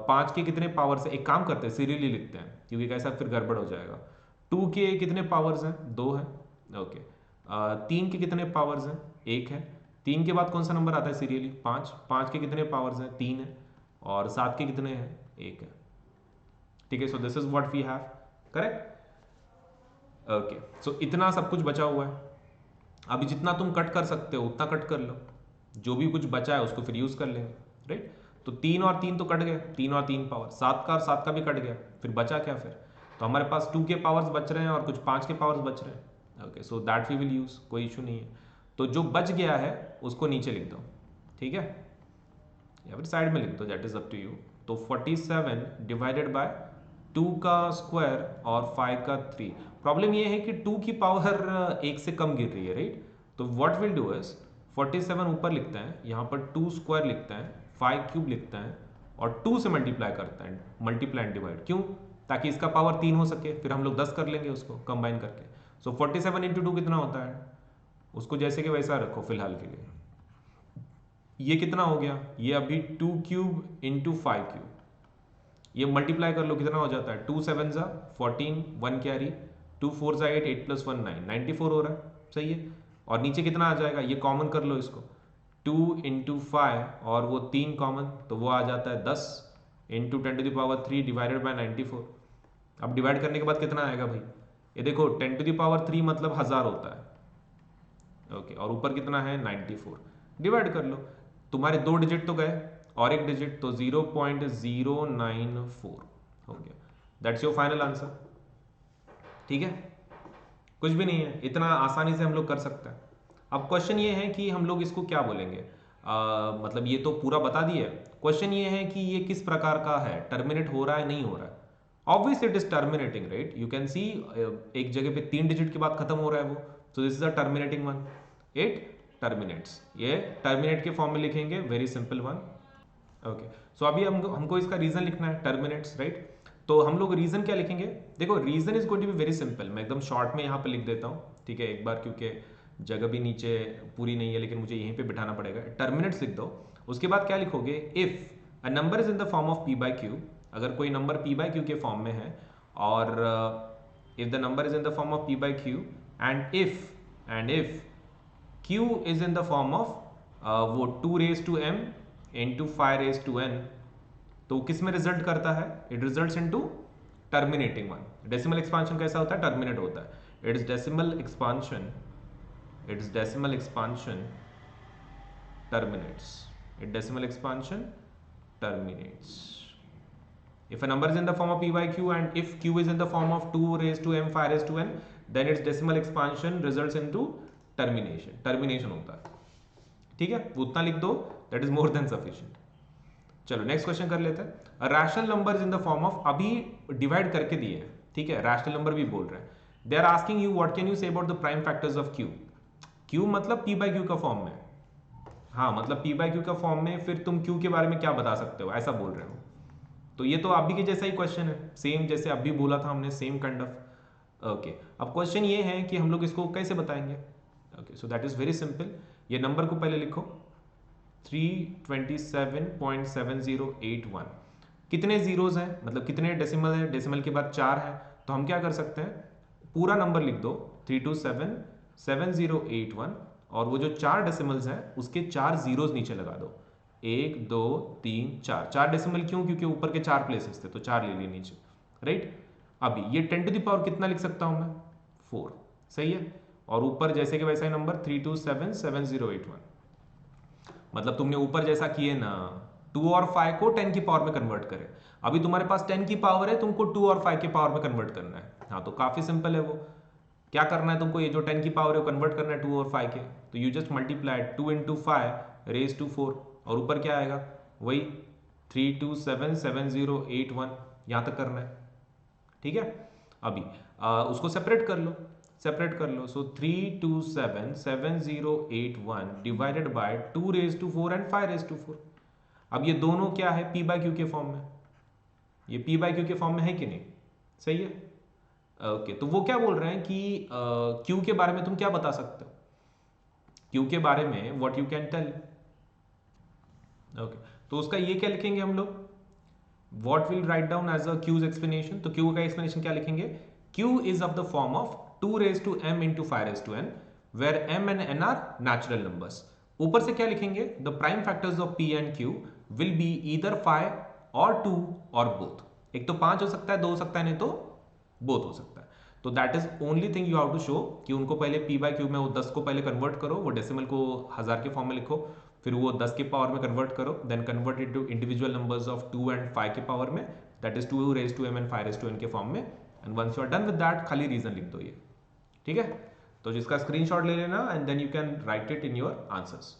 5 के कितने पावर्स है, एक काम करते हैं सीरियली लिखते हैं, क्योंकि कैसा फिर गड़बड़ हो जाएगा। 2 के कितने पावर्स हैं, 2 हैं, ओके। 3 के कितने पावर्स हैं, 1 है। 3 के बाद कौन सा नंबर आता है सीरियली, 5, 5 के कितने पावर्स हैं, 3 है, और 7 के कितने हैं, 1 है, ठीक है। So this is what we have, correct. Okay so इतना सब कुछ बचा हुआ है, अभी जितना तुम कट कर सकते हो उतना कट कर लो, जो भी कुछ बचा है उसको फिर यूज कर लेंगे, राइट। तो 3 और 3 तो कट गए, 3 और 3 पावर, 7 का और 7 का भी कट गया, फिर बचा क्या, फिर तो हमारे पास 2 के पावर्स बच रहे हैं और कुछ 5 के पावर्स बच रहे हैं। Okay so that we will use, कोई इशू नहीं है। तो जो बच गया है उसको नीचे लिख दो, ठीक है, या फिर साइड में लिख दो, that is up to you. तो 47 डिवाइडेड बाय 2 का स्क्वायर और 5 का 3। प्रॉब्लम ये है कि 2 की पावर 1 से कम गिर रही है, राइट। तो व्हाट विल डू इज 47 ऊपर लिखते हैं, यहाँ पर 2 स्क्वायर लिखते हैं, 5 क्यूब लिखते हैं और 2 से मल्टीप्लाई करते हैं, मल्टीप्लाई एंड डिवाइड, क्यों, ताकि इसका पावर 3 हो सके, फिर हम लोग 10 कर लेंगे उसको कंबाइन करके। सो 47 इंटू 2 कितना होता है, उसको जैसे कि वैसा रखो फिलहाल के लिए। ये कितना हो गया, ये अभी 2 क्यूब इंटू 5 क्यूब, ये मल्टीप्लाई कर लो कितना हो जाता है, 2 7 ज़ा 14, 1 कैरी, 2 4 ज़ा 8, 8 प्लस 1 9, 94 हो रहा है, सही है। और नीचे कितना आ जाएगा, ये कॉमन कर लो इसको, 2 इंटू 5 और वो 3 कॉमन, तो वो आ जाता है 10 into 10 to the power 3 divided by 94। अब डिवाइड करने के बाद कितना आएगा भाई, ये देखो 10 टू द पावर 3 मतलब 1000 होता है, ओके, और ऊपर कितना है 94, डिवाइड कर लो, तुम्हारे 2 डिजिट तो गए और 1 डिजिट, तो 0.094 हो गया, दैट्स योर फाइनल आंसर, ठीक है। कुछ भी नहीं है, इतना आसानी से हम लोग कर सकते हैं। अब क्वेश्चन ये है कि हम लोग इसको क्या बोलेंगे, मतलब ये तो पूरा बता दिए, क्वेश्चन ये है कि ये किस प्रकार का है, टर्मिनेट हो रहा है नहीं हो रहा है, obviously it is terminating, right? You can see एक जगह पे 3 डिजिट के बाद खत्म हो रहा है वो, सो this is a terminating one, it terminates. ये टर्मिनेट के फॉर्म में लिखेंगे, वेरी सिंपल वन। ओके, सो अभी हमको इसका रीजन लिखना है, टर्मिनेट्स, राइट? तो हम लोग रीजन क्या लिखेंगे? देखो reason is going to be very simple, मैं एकदम शॉर्ट में यहाँ पे लिख देता हूँ, ठीक है? एक बार, क्योंकि जगह भी नीचे पूरी नहीं है, लेकिन मुझे यहीं पे बिठाना पड़ेगा। टर्मिनेट्स लिख दो, उसके बाद क्या लिखोगे? If a number is in the form of P by Q, अगर कोई नंबर पी बाई क्यू के फॉर्म में है, और if the number is in the form of P by Q and if q is in the form of वो 2 raise to m into 5 raise to n, तो किस में result करता है? It results into terminating one. Decimal expansion कैसा होता है? Terminate होता है। It's decimal expansion terminates. Its decimal expansion terminates. If a number is in the form of p by q and if q is in the form of 2 raised to m 5 raised to n, then its decimal expansion results into termination. Termination होता है, ठीक है? उतना लिख दो, that is more than sufficient. चलो next question कर लेते हैं। Rational number is in the form of, अभी डिवाइड करके दिए हैं, ठीक है? रैशनल नंबर भी बोल रहे हैं। They are asking you what can you say about the prime factors of Q. Q मतलब पी बाई क्यू का फॉर्म में, हाँ मतलब पी बाई क्यू का फॉर्म में, फिर तुम क्यू के बारे में क्या बता सकते हो, ऐसा बोल रहे हो। तो ये तो अभी के जैसा ही क्वेश्चन है, सेम जैसे अभी बोला था हमने, सेम काइंड ऑफ। ओके, अब क्वेश्चन ये है कि हम लोग इसको कैसे बताएंगे। Okay, so that is very simple. ये नंबर को पहले लिखो, 327.7081। कितने जीरोज हैं, मतलब कितने डेसिमल है? डेसिमल के बाद 4 है, तो हम क्या कर सकते हैं, पूरा नंबर लिख दो 3277081, और वो जो 4 डेसिमल्स हैं उसके 4 जीरोज नीचे लगा दो, 1 2 3 4। 4 डेसिमल क्यों? क्योंकि ऊपर के 4 प्लेसेस थे, तो 4 ले लिए नीचे, राइट? अभी ये 10 टू द पावर कितना लिख सकता हूं मैं? 4, सही है। और ऊपर जैसे कि वैसा ही नंबर 3277081, मतलब तुमने ऊपर जैसा किए ना, 2 और 5 को 10 की पावर में कन्वर्ट करें। अभी तुम्हारे पास 10 की पावर है, तुमको 2 और 5 के पावर में कन्वर्ट करना है। हाँ, तो काफी सिंपल है वो। क्या करना है तुमको? ये जो 10 की पावर है वो कन्वर्ट करना है 2 और 5 के, तो you just multiply 2 into 5 raise to 4, और ऊपर क्या आएगा? वही 3277081, यहां तक करना है, ठीक है? अभी उसको सेपरेट कर लो, so 3277081 divided by 2 raise to 4 and 5 raise to 4। अब ये दोनों क्या है? पी बाई क्यू के फॉर्म में, ये पी बाई क्यू के फॉर्म में है कि नहीं? सही है। ओके, तो वो क्या बोल रहे हैं कि क्यू के बारे में तुम क्या बता सकते हो? क्यू के बारे में what you can tell. Okay, तो उसका ये क्या लिखेंगे हम लोग? What will write down as a Q's explanation. तो क्यू का एक्सप्लेनेशन क्या लिखेंगे? Q is of the form of 2 raise to m into 5 raise to n, where m and n are natural numbers. ऊपर से क्या लिखेंगे? The prime factors of p and q will be either 5 और 2 और both. एक तो 5 हो सकता है, 2 हो सकता है, नहीं तो बोथ हो सकता है। तो that is only thing you have to show कि उनको पहले p बाई क्यू में वो 10 को पहले कन्वर्ट करो, वो डेसिमल को 1000 के फॉर्म में लिखो, फिर वो 10 के पावर में कन्वर्ट करो, then convert it to individual numbers of 2 and 5 के पावर में, that is 2 raise to m and 5 raise to n के फॉर्म में। And once you are done with that, खाली रीजन लिख दो ये, ठीक है? तो जिसका स्क्रीनशॉट ले लेना and then you can write it in your answers.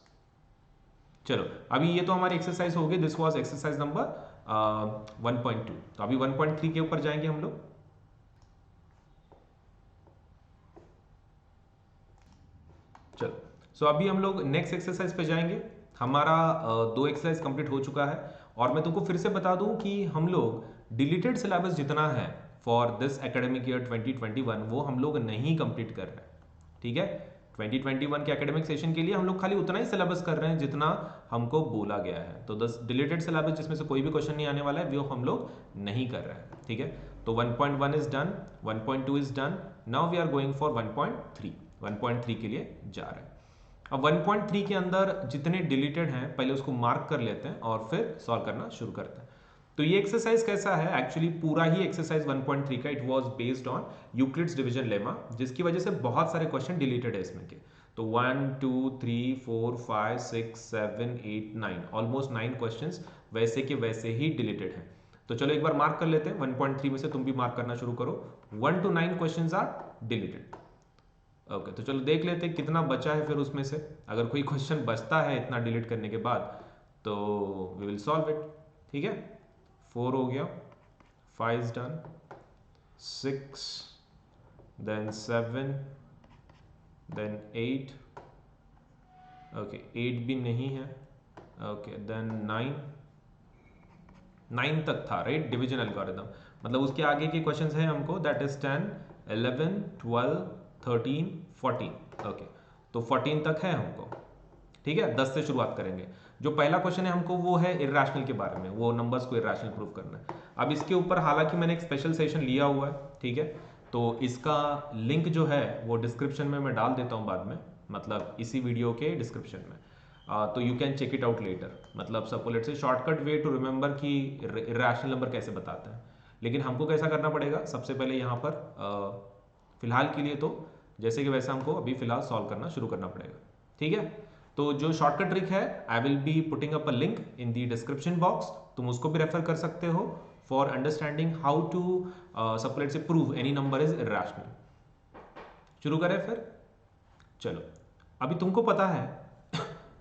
चलो, अभी ये तो हमारी एक्सरसाइज होगी, दिस वाज एक्सरसाइज नंबर 1.2। तो अभी 1.3 के ऊपर जाएंगे हम लोग। चलो, सो अभी हम लोग नेक्स्ट एक्सरसाइज पे जाएंगे। हमारा 2 एक्सरसाइज कंप्लीट हो चुका है, और मैं तुमको फिर से बता दूं कि हम लोग डिलीटेड सिलेबस जितना है फॉर दिस एकेडमिक ईयर 2021 वो हम लोग नहीं कंप्लीट कर रहे हैं, ठीक है? 2021 के एकेडमिक सेशन के लिए हम लोग खाली उतना ही सिलेबस कर रहे हैं जितना हमको बोला गया है। तो दस डिलीटेड सिलेबस जिसमें से कोई भी क्वेश्चन नहीं आने वाला है वो हम लोग नहीं कर रहे हैं, ठीक है? तो 1.1 is done, 1.2 is done, now we are going for 1.3। 1.3 के लिए जा रहे हैं। अब 1.3 के अंदर जितने डिलीटेड हैं पहले उसको मार्क कर लेते हैं और फिर सॉल्व करना शुरू करते हैं। तो ये एक्सरसाइज कैसा है? एक्चुअली पूरा ही एक्सरसाइज 1.3 का it was based on Euclid's division lemma, जिसकी वजह से बहुत सारे क्वेश्चन डिलीटेड है इसमें के। तो 1 2 3 4 5 6 7 8 9 ऑलमोस्ट 9 क्वेश्चंस वैसे के वैसे ही डिलीटेड हैं। तो चलो एक बार मार्क कर लेते हैं। 1.3 में से तुम भी मार्क करना शुरू करो। 1 to 9 questions are deleted. Okay, तो चलो देख लेते हैं कितना बचा है फिर उसमें से। अगर कोई क्वेश्चन बचता है इतना डिलीट करने के बाद तो वी विल सॉल्व इट, ठीक है? 4 हो गया, 5 is done, 6, then 7, then 8, okay 8 भी नहीं है, ओके देन 9 तक था राइट डिवीजन एल्गोरिथम, मतलब उसके आगे के क्वेश्चंस हैं हमको दैट इज 10, 11, 12, 13, 14, ओके तो 14 तक है हमको, ठीक है 10 से शुरुआत करेंगे। जो पहला क्वेश्चन है हमको वो है इर्रेशनल के बारे में, वो नंबर्स को इर्रेशनल प्रूव करना है। अब इसके ऊपर हालांकि मैंने एक स्पेशल सेशन लिया हुआ है, ठीक है, तो इसका लिंक जो है वो डिस्क्रिप्शन में मैं डाल देता हूँ बाद में, मतलब इसी वीडियो के डिस्क्रिप्शन में, तो you can check it out later. मतलब suppose let's say shortcut way to remember कि इर्रेशनल नंबर कैसे बताते हैं, लेकिन हमको कैसा करना पड़ेगा, सबसे पहले यहाँ पर फिलहाल के लिए तो जैसे कि वैसे हमको अभी फिलहाल सॉल्व करना शुरू करना पड़ेगा, ठीक है। तो जो शॉर्टकट ट्रिक है I will be putting up a link in the description box, तुम उसको भी रेफर कर सकते हो for understanding how to suppose let's say prove any number is irrational. शुरू करें फिर, चलो अभी तुमको पता है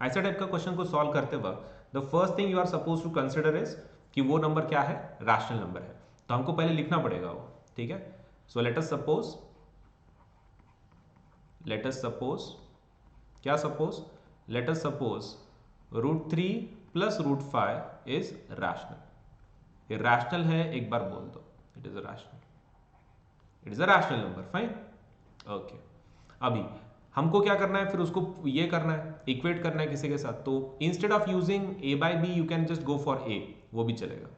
ऐसा टाइप का क्वेश्चन को सॉल्व करते वक्त the first thing you are suppose to consider is कि वो नंबर क्या है, रैशनल नंबर है, तो हमको पहले लिखना पड़ेगा वो, ठीक है। सो लेट अस सपोज क्या suppose, let us suppose √3 + √5 is rational. ये रैशनल है, एक बार बोल दो, it is a rational number, fine, okay. अभी हमको क्या करना है, फिर उसको ये करना है, इक्वेट करना है किसी के साथ, तो instead of using a/b you can just go for a, वो भी चलेगा।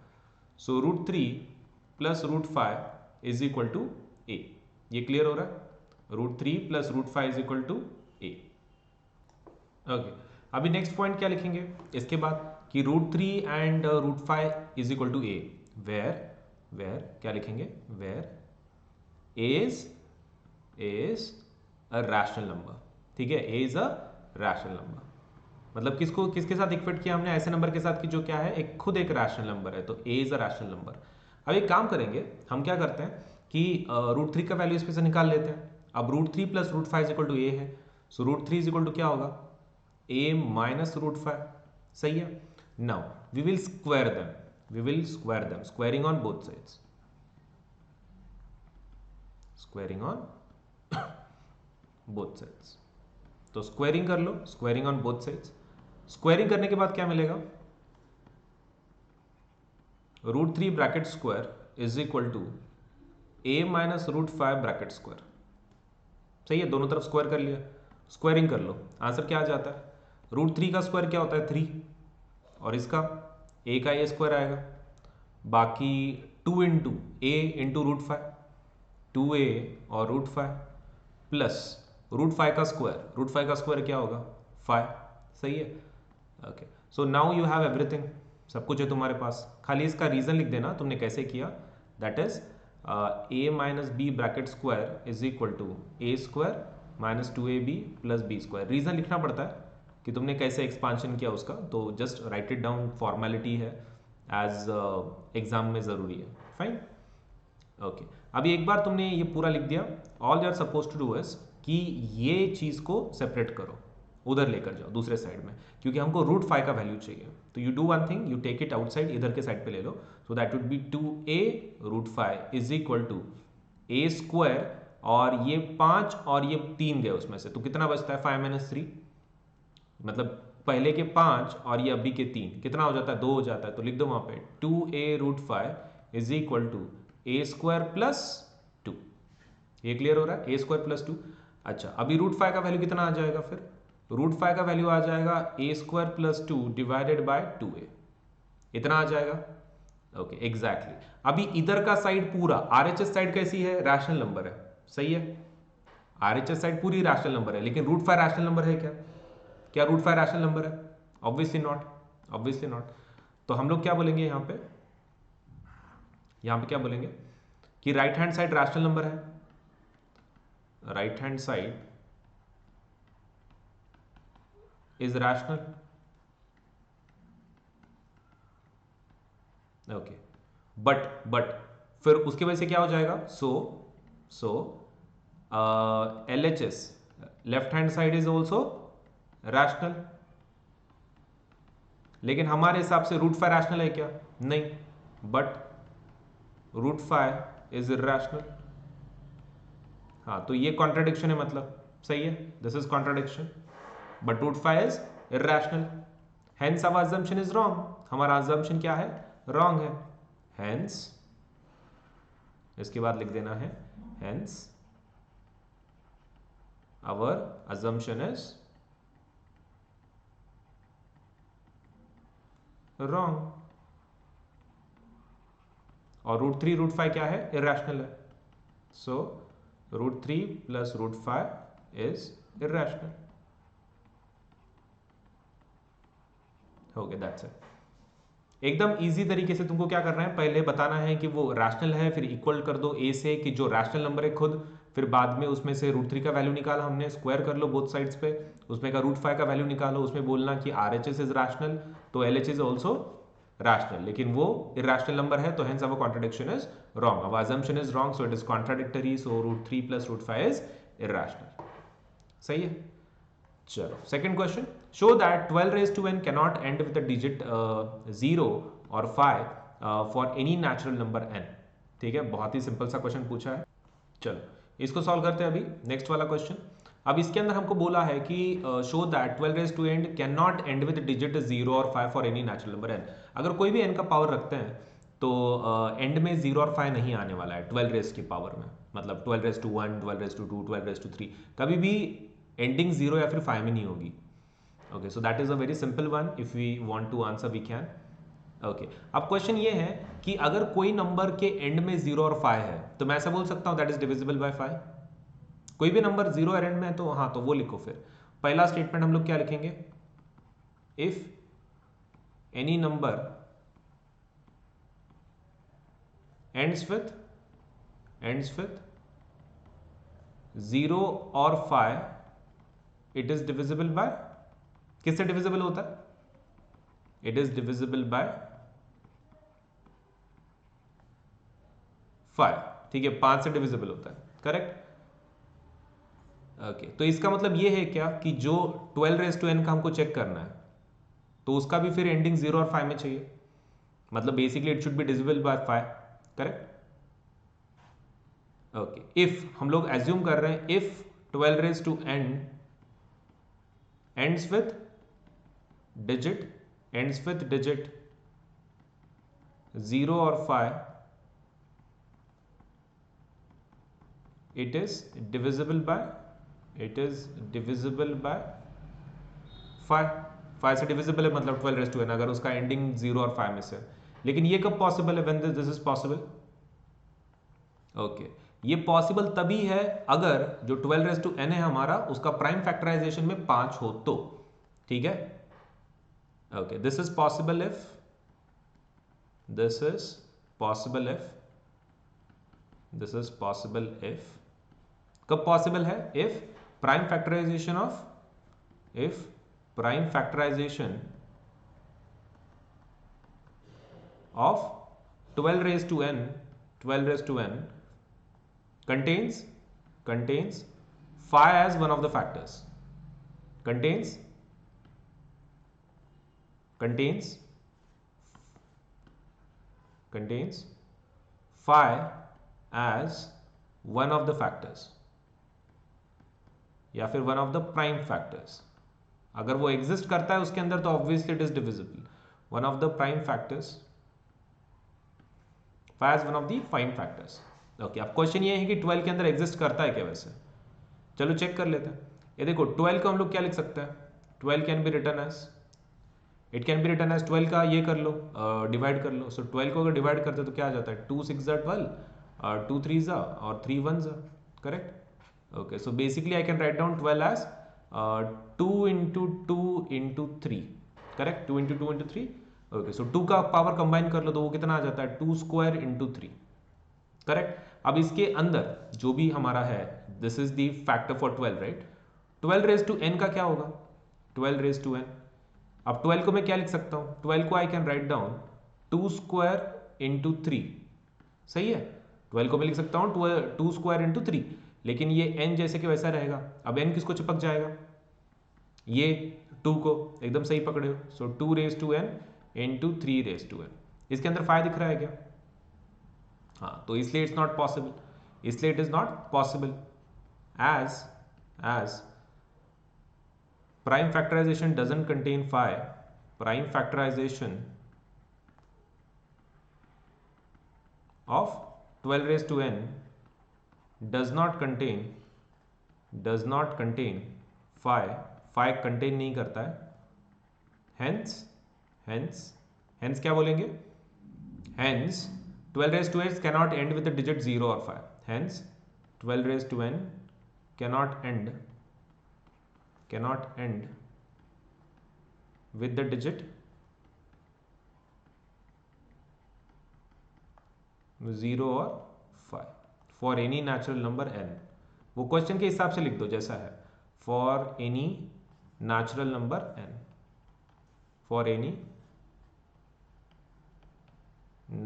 So √3 + √5 is equal to a, ये क्लियर हो रहा है, √3 + √5 is equal to a, okay. अभी नेक्स्ट पॉइंट क्या लिखेंगे इसके बाद कि √3 and √5 is equal to a, where क्या लिखेंगे, where is a rational number, ठीक है, a is a rational number, मतलब किसके साथ इक्वेट किया हमने, ऐसे नंबर के साथ कि जो क्या है, एक खुद एक रैशनल नंबर है, तो a is a rational number. अब एक काम करेंगे, हम क्या करते हैं कि √3 का वैल्यू इसमें से निकाल लेते हैं। अब √3 + √5 इज इक्वल टू a है, सो √3 इज इक्वल टू क्या होगा, a - √5, सही है। Now we will square them, squaring on both sides, squaring on both sides, तो स्क्वायरिंग कर लो, squaring on both sides. Squaring करने के बाद क्या मिलेगा, √3 bracket square is equal to a - √5 bracket square, सही है, दोनों तरफ स्क्वायर कर लिया, स्क्वायरिंग कर लो, आंसर क्या आ जाता है, √3 का स्क्वायर क्या होता है 3, और इसका a का a स्क्वायर आएगा, बाकी 2 × a × √5, 2a और √5 प्लस √5 का स्क्वायर क्या होगा 5, सही है, okay. So now you have everything, सब कुछ है तुम्हारे पास, खाली इसका रीजन लिख देना तुमने कैसे किया, that is a - b bracket square is equal to a square - 2ab + b square. Reason लिखना पड़ता है कि तुमने कैसे एक्सपांशन किया उसका, तो just right it down, formality है, एज एग्जाम में ज़रूरी है, फाइन, ओके। अभी एक बार तुमने ये पूरा लिख दिया, all you are suppose to do is कि ये चीज़ को सेपरेट करो, उधर लेकर जाओ दूसरे साइड में, क्योंकि हमको √5 का वैल्यू चाहिए, तो you do one thing, you take it outside, इधर के साइड पे ले लो, so that would be 2a √5 is equal to a square, और ये 5 और ये 3 गए उसमें से, तो कितना बचता है 5 - 3, मतलब पहले के 5 और ये अभी के 3, कितना हो जाता है 2 हो जाता है, तो लिख दो वहां पे 2a √5 is equal to a square plus 2, ये क्लियर हो रहा है, a स्क्वायर प्लस 2। अच्छा, अभी √5 का वैल्यू कितना आ जाएगा, फिर √5 का वैल्यू आ जाएगा a square plus 2 divided by 2a, इतना आ जाएगा, ओके, एग्जैक्टली। अभी इधर का साइड पूरा RHS साइड कैसी है, रैशनल नंबर है, सही है, RHS साइड पूरी रैशनल नंबर है, लेकिन √5 रैशनल नंबर है क्या √5 रैशनल नंबर है, ऑब्वियसली नॉट, तो हम लोग क्या बोलेंगे यहाँ पे क्या बोलेंगे कि right hand side rational number है, right hand side is rational, okay, but फिर उसकी वजह से क्या हो जाएगा, so LHS left hand side is also rational, लेकिन हमारे हिसाब से √5 रैशनल है क्या, नहीं, बट √5 इज इर्रेशनल। हाँ, तो ये कॉन्ट्रडिक्शन है, मतलब सही है, this is contradiction, but root 5 is irrational, hence our assumption is wrong. हमारा अजम्पशन क्या है? रॉन्ग है। हेंस, इसके बाद लिख देना है hence our assumption is wrong. और रूट 3 रूट 5 क्या है? इर्रेशनल है। So root 3 plus root 5 is irrational. हो गया, दैट्स इट। एकदम इजी तरीके से तुमको क्या करना है, पहले बताना है कि वो रैशनल है, फिर इक्वल कर दो ए से कि जो रैशनल नंबर है खुद, फिर बाद में उसमें से रूट 3 का वैल्यू निकाला हमने, स्क्वायर कर लो बोथ साइड्स पे, उसमें का रूट 5 का वैल्यू निकालो, उसमें बोलना कि R H S is rational, तो L H is also rational, लेकिन वो इरेशनल नंबर है, तो hence our contradiction is wrong, our assumption is wrong, so it is contradictory, so root 3 plus root 5 is irrational. सही है। चलो second question, show that 12 raised to n cannot end with the digit 0 और 5 for any natural number n। ठीक है, बहुत ही simple सा question पूछा है। चलो इसको सॉल्व करते हैं अभी, नेक्स्ट वाला क्वेश्चन। अब इसके अंदर हमको बोला है कि show that 12 raised to n can not and with digit 0 और 5 for any natural number n। अगर कोई भी n का पावर रखते हैं तो एंड में 0 और 5 नहीं आने वाला है 12 रेज की पावर में, मतलब 12 raised to 1, 12 raised to 2, 12 raised to 3, कभी भी एंडिंग 0 या फिर 5 में नहीं होगी। Okay, so that is a very simple one, if we want to answer we can. Okay, अब क्वेश्चन ये है कि अगर कोई नंबर के एंड में 0 और 5 है तो मैं ऐसा बोल सकता हूँ दैट इज डिविजिबल बाय 5। कोई भी नंबर 0 और एंड में है तो हाँ, तो वो लिखो। फिर पहला स्टेटमेंट हम लोग क्या लिखेंगे, if any number ends with 0 और 5 इट इज डिविजिबल बाय, किससे डिविजिबल होता है? It is divisible by 5। ठीक है, 5 से डिविजिबल होता है, करेक्ट। ओके, तो इसका मतलब ये है क्या कि जो 12 raised to n का हमको चेक करना है तो उसका भी फिर एंडिंग 0 और 5 में चाहिए, मतलब basically it should be divisible by 5, correct. Okay, if हम लोग एज्यूम कर रहे हैं if 12 raised to n ends with digit 0 और 5, it is divisible by 5। 5 से डिविजिबल है, मतलब 12 raised to n, अगर उसका एंडिंग 0 और 5 में से है। लेकिन ये कब पॉसिबल है? When this is possible. Okay, ये पॉसिबल तभी है अगर जो 12 raised to n है हमारा, उसका प्राइम फैक्टराइजेशन में 5 हो तो। ठीक है, okay, this is possible if कब पॉसिबल है? If prime factorization of 12 raised to n contains 5 as one of the factors, contains 5 as one of the factors या फिर one of the prime factors. अगर वो एग्जिस्ट करता है उसके अंदर तो obviously it is divisible. One of the prime factors, 5 as one of the prime factors. Okay, अब क्वेश्चन ये है कि 12 के अंदर एग्जिस्ट करता है क्या वैसे? चलो चेक कर लेते हैं। ये देखो 12 को हम लोग क्या लिख सकते हैं? 12 can be written as, it can be written as 12 का ये कर लो, डिवाइड कर लो। सो 12 को अगर डिवाइड करते तो क्या आ जाता है? 2 6 12, 2 3 और 3 1, correct. Okay, so basically I can write down 12 as 2 into 2 into 3, correct, 2 into 2 into 3। Okay, so 2 का पावर कंबाइन कर लो तो वो कितना आ जाता है? 2 स्क्वायर इंटू 3, करेक्ट। अब इसके अंदर जो भी हमारा है, this is the factor for 12, right. 12 raised to n का क्या होगा? 12 raised to n, अब 12 को मैं क्या लिख सकता हूँ? 12 को आई can write down 2 square into 3, सही है। 12 को मैं लिख सकता हूँ 2 स्क्वायर इंटू 3, लेकिन ये n जैसे कि वैसा रहेगा। अब n किसको चिपक जाएगा? ये 2 को, एकदम सही पकड़े हो। सो 2 raised to n into 3 raised to n। इसके अंदर 5 दिख रहा है क्या? हाँ, तो इसलिए इट्स नॉट पॉसिबल, इसलिए it is not possible as prime factorization doesn't contain phi, prime factorization of 12 raised to n does not contain phi, phi contain नहीं करता है, hence क्या बोलेंगे, hence 12 raised to n cannot end with the digit 0 or phi, hence 12 raised to n cannot end with the digit 0 or phi for any natural number n. वो question के हिसाब से लिख दो जैसा है, for any natural number n, for any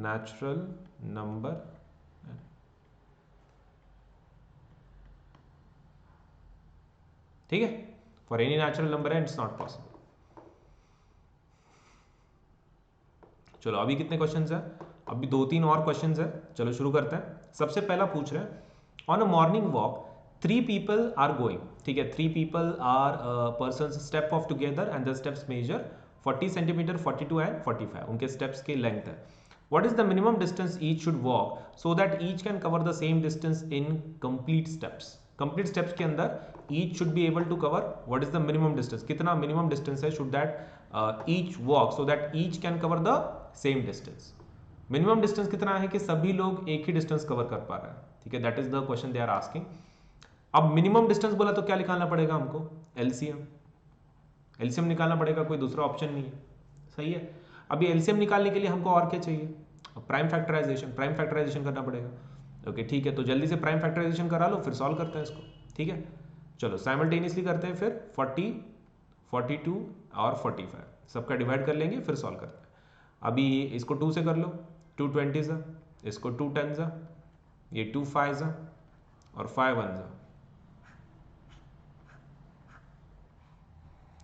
natural number n. ठीक है, for any natural number n it's not possible. चलो अभी कितने क्वेश्चंस हैं, अभी 2-3 और क्वेश्चंस हैं. चलो शुरू करते हैं. सबसे पहला पूछ रहे हैं, on a morning walk 3 people are going. ठीक है, 3 people are persons step of together and the steps measure 40 centimetre, 42 and 45. उनके स्टेप्स की लेंथ है. What is the minimum distance each should walk so that each can cover the same distance in complete steps. Complete steps के अंदर each should be able to cover what is the minimum distance, कितना minimum distance है should that each walk so that each can cover the same distance. Minimum distance कितना है कि सभी लोग एक ही डिस्टेंस कवर कर पा रहे हैं. ठीक है, that is the question they are asking. अब मिनिमम डिस्टेंस बोला तो क्या निकालना पड़ेगा हमको, एलसीएम. एलसीएम निकालना पड़ेगा, कोई दूसरा ऑप्शन नहीं है. सही है. अभी एलसीएम निकालने के लिए हमको और क्या चाहिए, प्राइम फैक्टराइजेशन करना पड़ेगा. ओके ठीक है, तो जल्दी से प्राइम फैक्टराइजेशन करा लो, फिर सॉल्व करते हैं इसको. ठीक है, चलो साइमल्टेनियसली करते हैं. फिर 40, 42 और 45 सबका डिवाइड कर लेंगे, फिर सॉल्व करते हैं. अभी इसको 2 से कर लो, 2 20 जा, इसको 2 10 जा, ये 2 5 जा और 5 1 जा.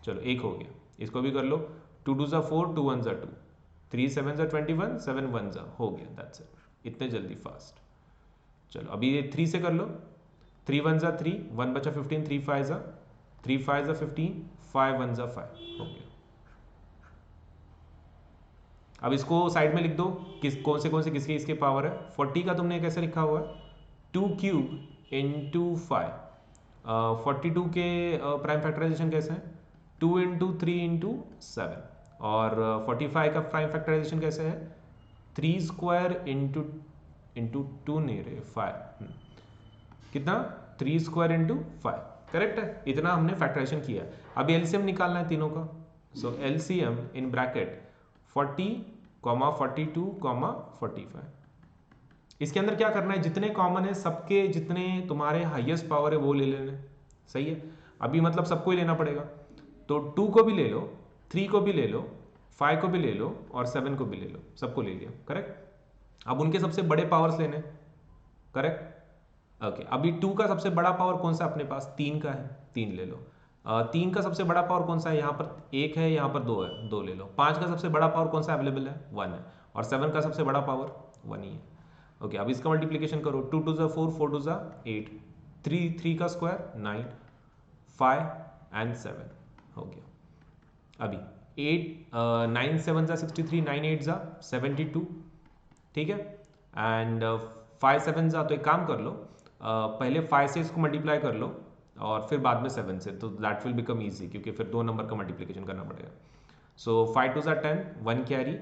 चलो एक हो गया, इसको भी कर लो. 2 2 जा 4, 2 1 जा 2, 3 7 जा 21, 7 1 जा, हो गया. दैट्स इट, इतने जल्दी फास्ट. चलो अभी ये 3 से कर लो. 3 1 जा 3, 1 बचा 15, 3 5 जा, 3 5 जा 15, 5 1 जा 5, हो गया. अब इसको साइड में लिख दो, कौन से किसके इसके पावर है. 40 का तुमने कैसे लिखा हुआ है, 2 क्यूब इंटू 5. 42 के प्राइम फैक्टराइजेशन कैसे है, 2 इंटू 3 इंटू 7. और 45 का प्राइम फैक्टराइजेशन कैसे है, 3 स्क्वायर इंटू 2 नहीं रहे 5. कितना, 3 स्क्वायर इंटू 5. करेक्ट है, इतना हमने फैक्टराइजेशन किया. अभी एलसीएम निकालना है तीनों का. सो एलसीएम इन ब्रैकेट 40, 42, 45. इसके अंदर क्या करना है, जितने कॉमन है सबके, जितने तुम्हारे हाईएस्ट पावर है वो ले लेने. सही है, अभी मतलब सबको ही लेना पड़ेगा. तो 2 को भी ले लो, 3 को भी ले लो, 5 को भी ले लो और 7 को भी ले लो. सबको ले लिया. करेक्ट. अब उनके सबसे बड़े पावर्स लेने. करेक्ट. ओके, अभी 2 का सबसे बड़ा पावर कौन सा अपने पास, 3 का है, 3 ले लो. 3 का सबसे बड़ा पावर कौन सा है, यहाँ पर 1 है, यहाँ पर 2 है, 2 ले लो. 5 का सबसे बड़ा पावर कौन सा अवेलेबल है, 1 है. और 7 का सबसे बड़ा पावर 1 ही है. ओके, अब इसका मल्टीप्लीकेशन करो. 2 2 4, 4 2 8, 3 का स्क्वायर 9, 5 एंड 7, हो गया. अभी 8 9 7 63, 9 8 72. ठीक है, एंड 5 7 तो एक काम कर लो, पहले 5 से इसको मल्टीप्लाई कर लो और फिर बाद में 7 से, तो दैट विल बिकम ईजी, क्योंकि फिर 2 नंबर का मल्टीप्लिकेशन करना पड़ेगा. सो 5 2 10, 1 carry,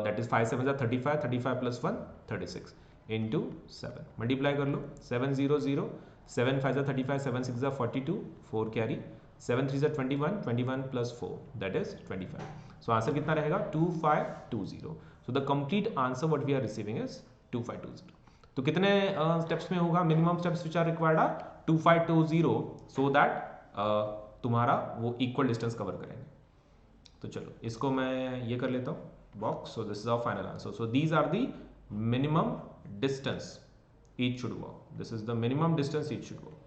that is 5 7 35, 35 plus 1 36 into 7. Multiply कर लो. 7 0 0, 7 5 35, 7 6 42, 4 carry, 7 3 21, 21 plus 4 that is 25. So answer कितना रहेगा, 2520. So the complete answer what we are receiving is 2520. तो कितने स्टेप्स में होगा, minimum steps which are required are 2520, so that तुम्हारा वो इक्वल डिस्टेंस कवर करेंगे. तो चलो इसको मैं ये कर लेता हूँ box. So this is our final answer. So these are the minimum distance each should walk. This is the minimum distance each should walk.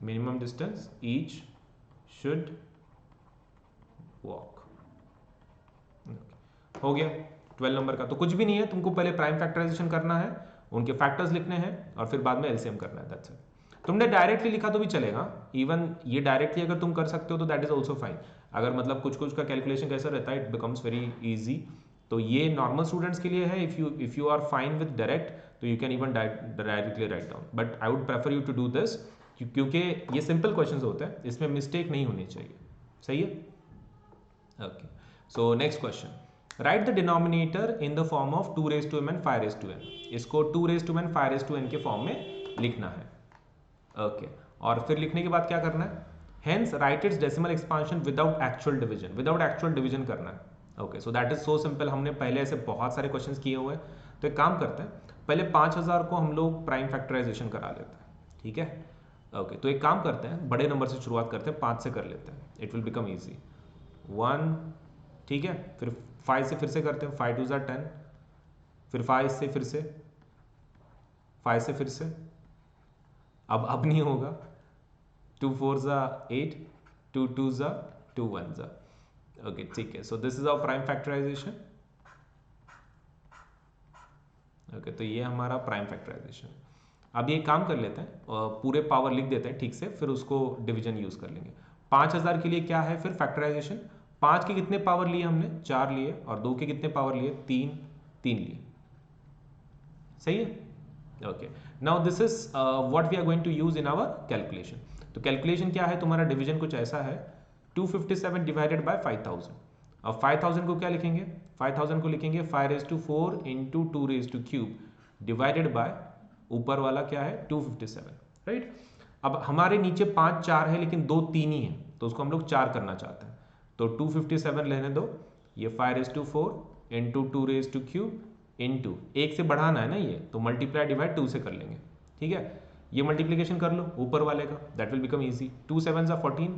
Minimum distance each should walk. हो गया 12 नंबर का। तो कुछ भी नहीं है, तुमको पहले प्राइम फैक्टराइजेशन करना है, उनके फैक्टर्स लिखने हैं और फिर बाद में एलसीएम करना है, दैट्स इट। तुमने डायरेक्टली लिखा तो भी चलेगा, इवन ये डायरेक्टली अगर तुम कर सकते हो तो दैट इज ऑल्सो फाइन। अगर मतलब कुछ कुछ का कैलकुलेशन कैसा रहता है, इट बिकम्स वेरी ईजी। तो ये नॉर्मल स्टूडेंट्स के लिए है, if you are fine with direct तो you can even directly write down, but I would prefer you to do this, क्योंकि ये सिंपल क्वेश्चन होते हैं, इसमें मिस्टेक नहीं होनी चाहिए। सही है, okay. So next question, right the denominator in the form of 2 raised to m and 5 raised to n। इसको 2 raised to m and 5 raised to n के फॉर्म में लिखना है, ओके। और फिर लिखने के बाद क्या करना है, hence right it's decimal expansion without actual division, without actual division करना है, okay. So that is so simple, हमने पहले ऐसे बहुत सारे क्वेश्चंस किए हुए हैं। तो एक काम करते हैं, पहले 5000 को हम लोग प्राइम फैक्टराइजेशन करा लेते हैं, ठीक है, ओके। तो एक काम करते हैं, बड़े नंबर से शुरुआत करते हैं, 5 से कर लेते हैं, इट विल बिकम ईजी। 1, ठीक है, फिर 5 से फिर से करते हैं, 5 2 ज़ा 10, फिर 5 से फिर से, 5 से फिर से, अब नहीं होगा, 2 4 ज़ा 8, 2 2 ज़ा 2 1 ज़ा, ओके, ठीक है। So this is our prime factorization, okay. तो ये हमारा प्राइम फैक्टराइजेशन। अब ये काम कर लेते हैं, पूरे पावर लिख देते हैं ठीक से, फिर उसको डिवीजन यूज कर लेंगे। 5000 के लिए क्या है फिर फैक्टराइजेशन, 5 के कितने पावर लिए हमने, 4 लिए, और 2 के कितने पावर लिए, 3 लिए, सही है, okay. Now this is what we are going to use in our calculation. तो कैलकुलेशन क्या है तुम्हारा, डिवीजन कुछ ऐसा है, 257 डिवाइडेड बाय 5000। अब 5000 को क्या लिखेंगे, 5000 को लिखेंगे 5 raised to 4 into 2 raised to cube divided by ऊपर वाला क्या है 257, राइट। अब हमारे नीचे 5 4 है लेकिन 2 3 ही है, तो उसको हम लोग 4 करना चाहते हैं, तो 257 लेने दो, ये 5 raised to 4 into 2 raised to cube into 1 से बढ़ाना है ना ये, तो मल्टीप्लाई डिवाइड 2 से कर लेंगे, ठीक है। ये मल्टीप्लिकेशन कर लो ऊपर वाले का, दैट विल बिकम ईजी। 2 7 ज़ा 14,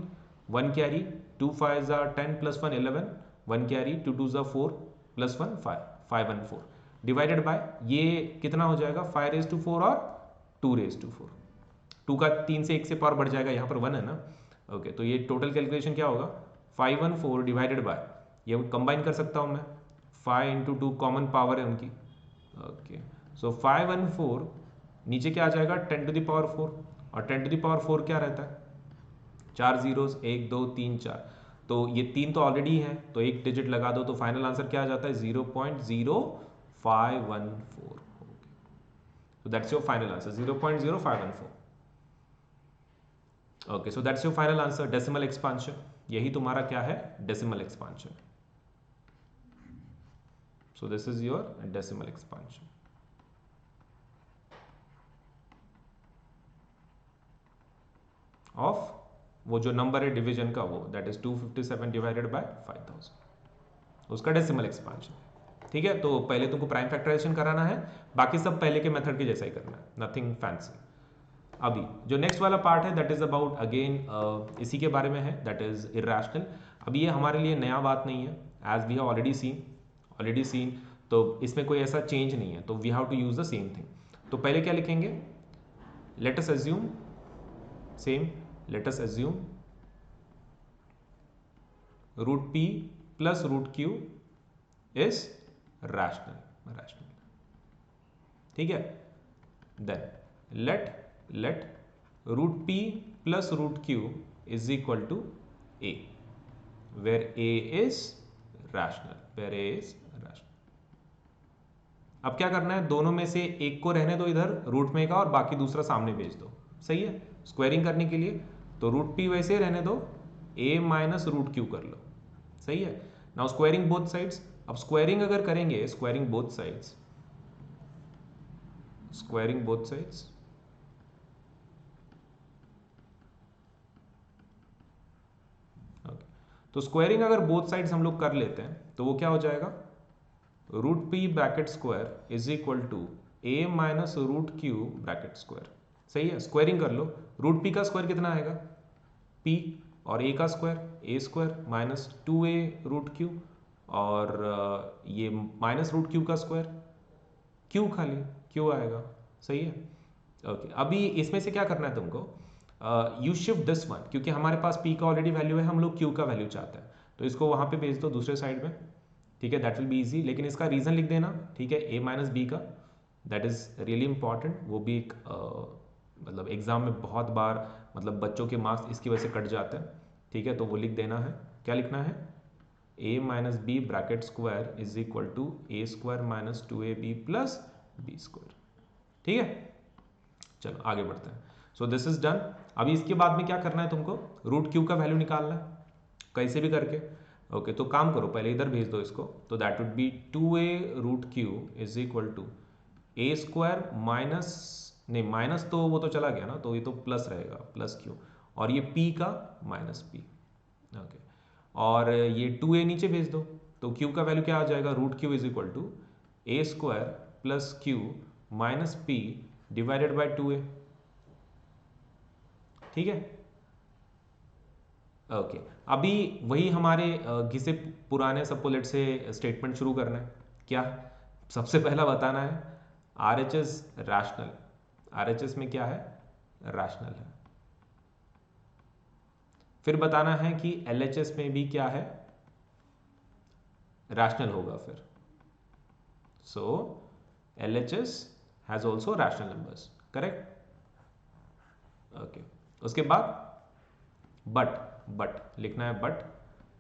1 कैरी, 2 5 ज़ा 10 प्लस 1 11, 1 कैरी, 2 2 ज़ा 4 प्लस 1 5, 5 1 4 डिवाइडेड बाय ये कितना हो जाएगा, 5 raised to 4 और 2 raised to 4, 2 का 3 से 1 से पावर बढ़ जाएगा, यहाँ पर 1 है ना, ओके। तो ये टोटल कैलकुलेशन क्या होगा, 5 1 4 डिवाइडेड बाय, ये कंबाइन कर सकता हूँ मैं, 5 इंटू 2 कॉमन पावर है उनकी, ओके। सो 5 1 4 नीचे क्या आ जाएगा 10 to the power 4, और 10 to the power 4 क्या रहता है, 4 जीरोस, 1 2 3 4, तो ये 3 तो ऑलरेडी है, तो एक डिजिट लगा दो, तो फाइनल आंसर क्या आ जाता है 0.0514, so that's your final answer 0.0514, okay, so that's your final answer, decimal expansion। यही तुम्हारा क्या है, decimal expansion, so this is your decimal expansion of वो जो नंबर है डिवीजन का, वो दैट इज 257 डिवाइडेड बाय 5000, उसका डेसिमल एक्सपांशन, ठीक है। तो पहले तुमको प्राइम फैक्टराइजेशन कराना है, बाकी सब पहले के मेथड के जैसा ही करना है, नथिंग फैंसी। अभी जो नेक्स्ट वाला पार्ट है दैट इज अबाउट अगेन इसी के बारे में है, दैट इज इर्रेशनल। अभी ये हमारे लिए नया बात नहीं है, as we have already seen, तो इसमें कोई ऐसा चेंज नहीं है, तो we have to use the same thing. तो पहले क्या लिखेंगे, let us assume same, let us assume root p plus root q is rational, ठीक है। then let root p plus root q is equal to a, where a is rational। अब क्या करना है, दोनों में से एक को रहने दो इधर रूट में का, और बाकी दूसरा सामने भेज दो, सही है। स्क्वायरिंग करने के लिए तो रूट पी वैसे रहने दो, a माइनस रूट क्यू कर लो, सही है। नाउ स्क्वायरिंग बोथ साइड्स, अब स्क्वायरिंग अगर करेंगे, स्क्वायरिंग बोथ साइड्स, तो स्क्वायरिंग अगर बोथ साइड्स हम लोग कर लेते हैं तो वो क्या हो जाएगा, root P bracket square is equal to a minus root Q bracket square, सही है। स्क्वायरिंग कर लो, रूट पी का स्क्वायर कितना आएगा p, और a का square a square minus 2a root Q, और ये माइनस रूट क्यू का स्क्वायर q, खाली q आएगा, सही है, ओके। अभी इसमें से क्या करना है तुमको, यू शिफ्ट दिस वन, क्योंकि हमारे पास p का ऑलरेडी वैल्यू है, हम लोग q का वैल्यू चाहते हैं, तो इसको वहां पे भेज दो दूसरे साइड में, ठीक है, दैट विल बी इजी। लेकिन इसका रीज़न लिख देना, ठीक है, a माइनस बी का, दैट इज़ रियली इंपॉर्टेंट। वो भी एक मतलब एग्ज़ाम में बहुत बार मतलब बच्चों के मार्क्स इसकी वजह से कट जाते हैं, ठीक है, तो वो लिख देना है। क्या लिखना है? a minus B bracket square is equal to A square minus 2ab plus B square, ठीक है। चलो आगे बढ़ते हैं। So this is done. अभी इसके बाद में क्या करना है तुमको? रूट क्यू का वैल्यू निकालना है कैसे भी करके। ओके, तो काम करो, पहले इधर भेज दो इसको, तो that would be 2a root Q is equal to A square minus, नहीं माइनस तो वो तो चला गया ना, तो ये तो प्लस रहेगा, प्लस क्यू, और ये p का माइनस p। ओके, और ये 2a नीचे भेज दो, तो q का वैल्यू क्या आ जाएगा? Root Q is equal to A square plus Q minus p divided by 2a, ठीक है। ओके, अभी वही हमारे घिसे पुराने सपोलेट से स्टेटमेंट शुरू करना है। क्या? सबसे पहला बताना है RHS रैशनल। RHS में क्या है? रैशनल है। फिर बताना है कि LHS में भी क्या है? रैशनल होगा फिर। So LHS has also rational numbers, correct. Okay, उसके बाद बट लिखना है,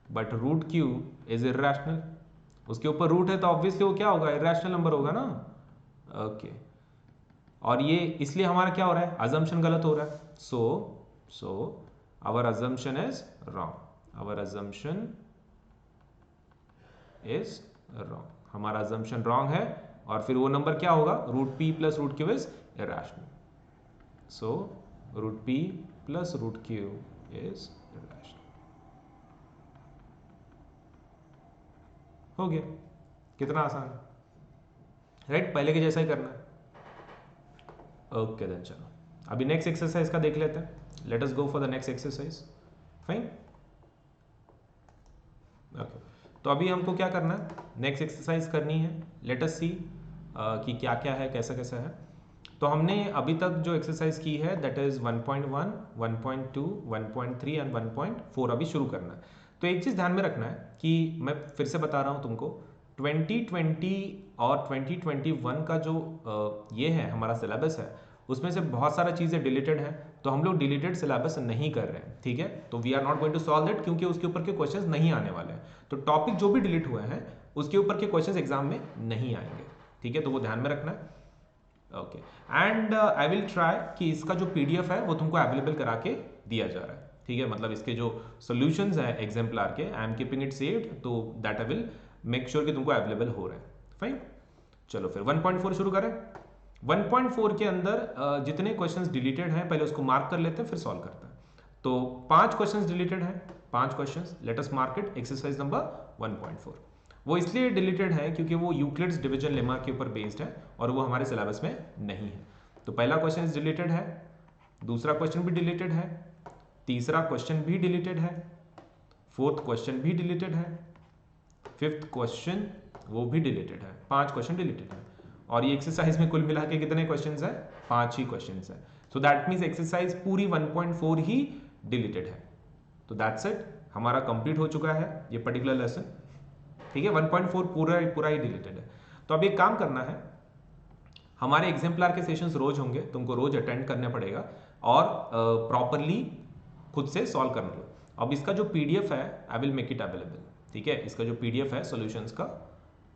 but root Q is irrational. उसके ऊपर रूट है तो ऑब्वियसली वो क्या होगा? इरेशनल नंबर होगा ना। ओके, और ये इसलिए हमारा क्या हो रहा है? अजम्पशन गलत हो रहा है। So our assumption is wrong, our assumption is wrong, हमारा अजम्पशन रॉन्ग है। और फिर वो नंबर क्या होगा? Root P plus root Q is irrational. So root P plus root Q is irrational. हो गया, कितना आसान है, राइट? पहले के जैसा ही करना है। ओके देन, चलो अभी नेक्स्ट एक्सरसाइज का देख लेते हैं। Late us go for the next exercise. Fine. Okay, तो अभी हमको क्या करना है? नेक्स्ट एक्सरसाइज करनी है। लेट अस सी कि क्या क्या है, कैसा कैसा है। तो हमने अभी तक जो एक्सरसाइज की है दैट इज 1.1, 1.2, 1.3 एंड 1.4 अभी शुरू करना है। तो एक चीज़ ध्यान में रखना है कि मैं फिर से बता रहा हूँ तुमको, 2020 और 2021 का जो ये है हमारा सिलेबस है, उसमें से बहुत सारा चीज़ें डिलीटेड है, तो हम लोग डिलीटेड सिलेबस नहीं कर रहे हैं, ठीक है। तो we are not going to solve that, क्योंकि उसके ऊपर के क्वेश्चंस नहीं आने वाले हैं। तो टॉपिक जो भी डिलीट हुए हैं उसके ऊपर के क्वेश्चंस एग्जाम में नहीं आएंगे, ठीक है, तो वो ध्यान में रखना है। Okay, and I will try कि इसका जो PDF है वो तुमको अवेलेबल करा के दिया जा रहा है, ठीक है। मतलब इसके जो सॉल्यूशंस हैं एग्जाम्पलर के, I am keeping it saved, तो that I will make sure कि तुमको अवेलेबल हो रहा है। फाइन, चलो फिर 1.4 शुरू करें। 1.4 के अंदर जितने क्वेश्चंस डिलीटेड हैं पहले उसको मार्क कर लेते हैं, फिर सॉल्व करते हैं। तो 5 क्वेश्चंस डिलीटेड हैं, 5 questions. Let us mark it exercise number 1.4। वो इसलिए डिलीटेड है क्योंकि वो यूक्लिड्स डिवीजन लेमा के ऊपर बेस्ड है और वो हमारे सिलेबस में नहीं है। तो पहला क्वेश्चन डिलीटेड है, दूसरा क्वेश्चन भी डिलीटेड है, तीसरा क्वेश्चन भी डिलीटेड है, फोर्थ क्वेश्चन भी डिलीटेड है, फिफ्थ क्वेश्चन वो भी डिलीटेड है। 5 क्वेश्चन डिलीटेड है और ये एक्सरसाइज में कुल मिला के कितने क्वेश्चंस है? 5 ही क्वेश्चंस है। सो दैट मीन्स एक्सरसाइज पूरी 1.4 ही डिलीटेड है। तो दैट्स इट, हमारा कंप्लीट हो चुका है ये पर्टिकुलर लेसन, ठीक है। 1.4 पूरा ही डिलीटेड है। तो अब एक काम करना है, हमारे एग्जाम्पलर के सेशंस रोज होंगे, तुमको रोज अटेंड करना पड़ेगा और प्रॉपरली खुद से सॉल्व करना लो। अब इसका जो PDF है I will make it available, ठीक है। इसका जो PDF है सॉल्यूशंस का,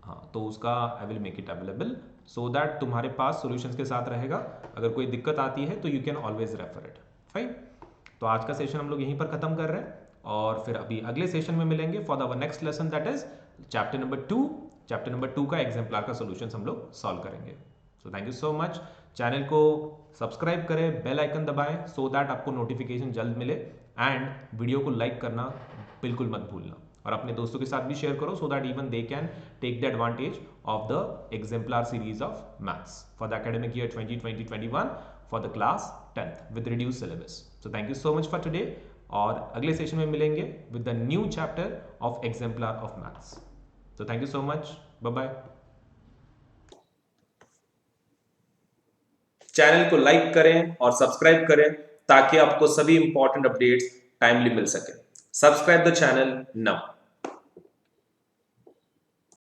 हाँ, तो उसका आई will make it available so that तुम्हारे पास सॉल्यूशंस के साथ रहेगा। अगर कोई दिक्कत आती है तो you can always refer it. Fine, तो आज का सेशन हम लोग यहीं पर खत्म कर रहे हैं और फिर अभी अगले सेशन में मिलेंगे for the next lesson that is chapter number 2। Chapter number 2 का एग्जाम्पलर का सॉल्यूशंस हम लोग सॉल्व करेंगे। सो thank you so much. Channel को सब्सक्राइब करें, बेल आइकन दबाएं सो दैट आपको नोटिफिकेशन जल्द मिले, एंड वीडियो को लाइक करना बिल्कुल मत भूलना और अपने दोस्तों के साथ भी शेयर करो so that even they can take the advantage of the exemplar series of maths for the academic year 2020-21 for the class 10th with reduce syllabus. So thank you so much for today और अगले session में मिलेंगे with the new chapter of exemplar of maths. So thank you so much, bye bye. Channel को like करें और subscribe करें ताकि आपको सभी इंपॉर्टेंट अपडेट्स टाइमली मिल सके। Subscribe the channel now.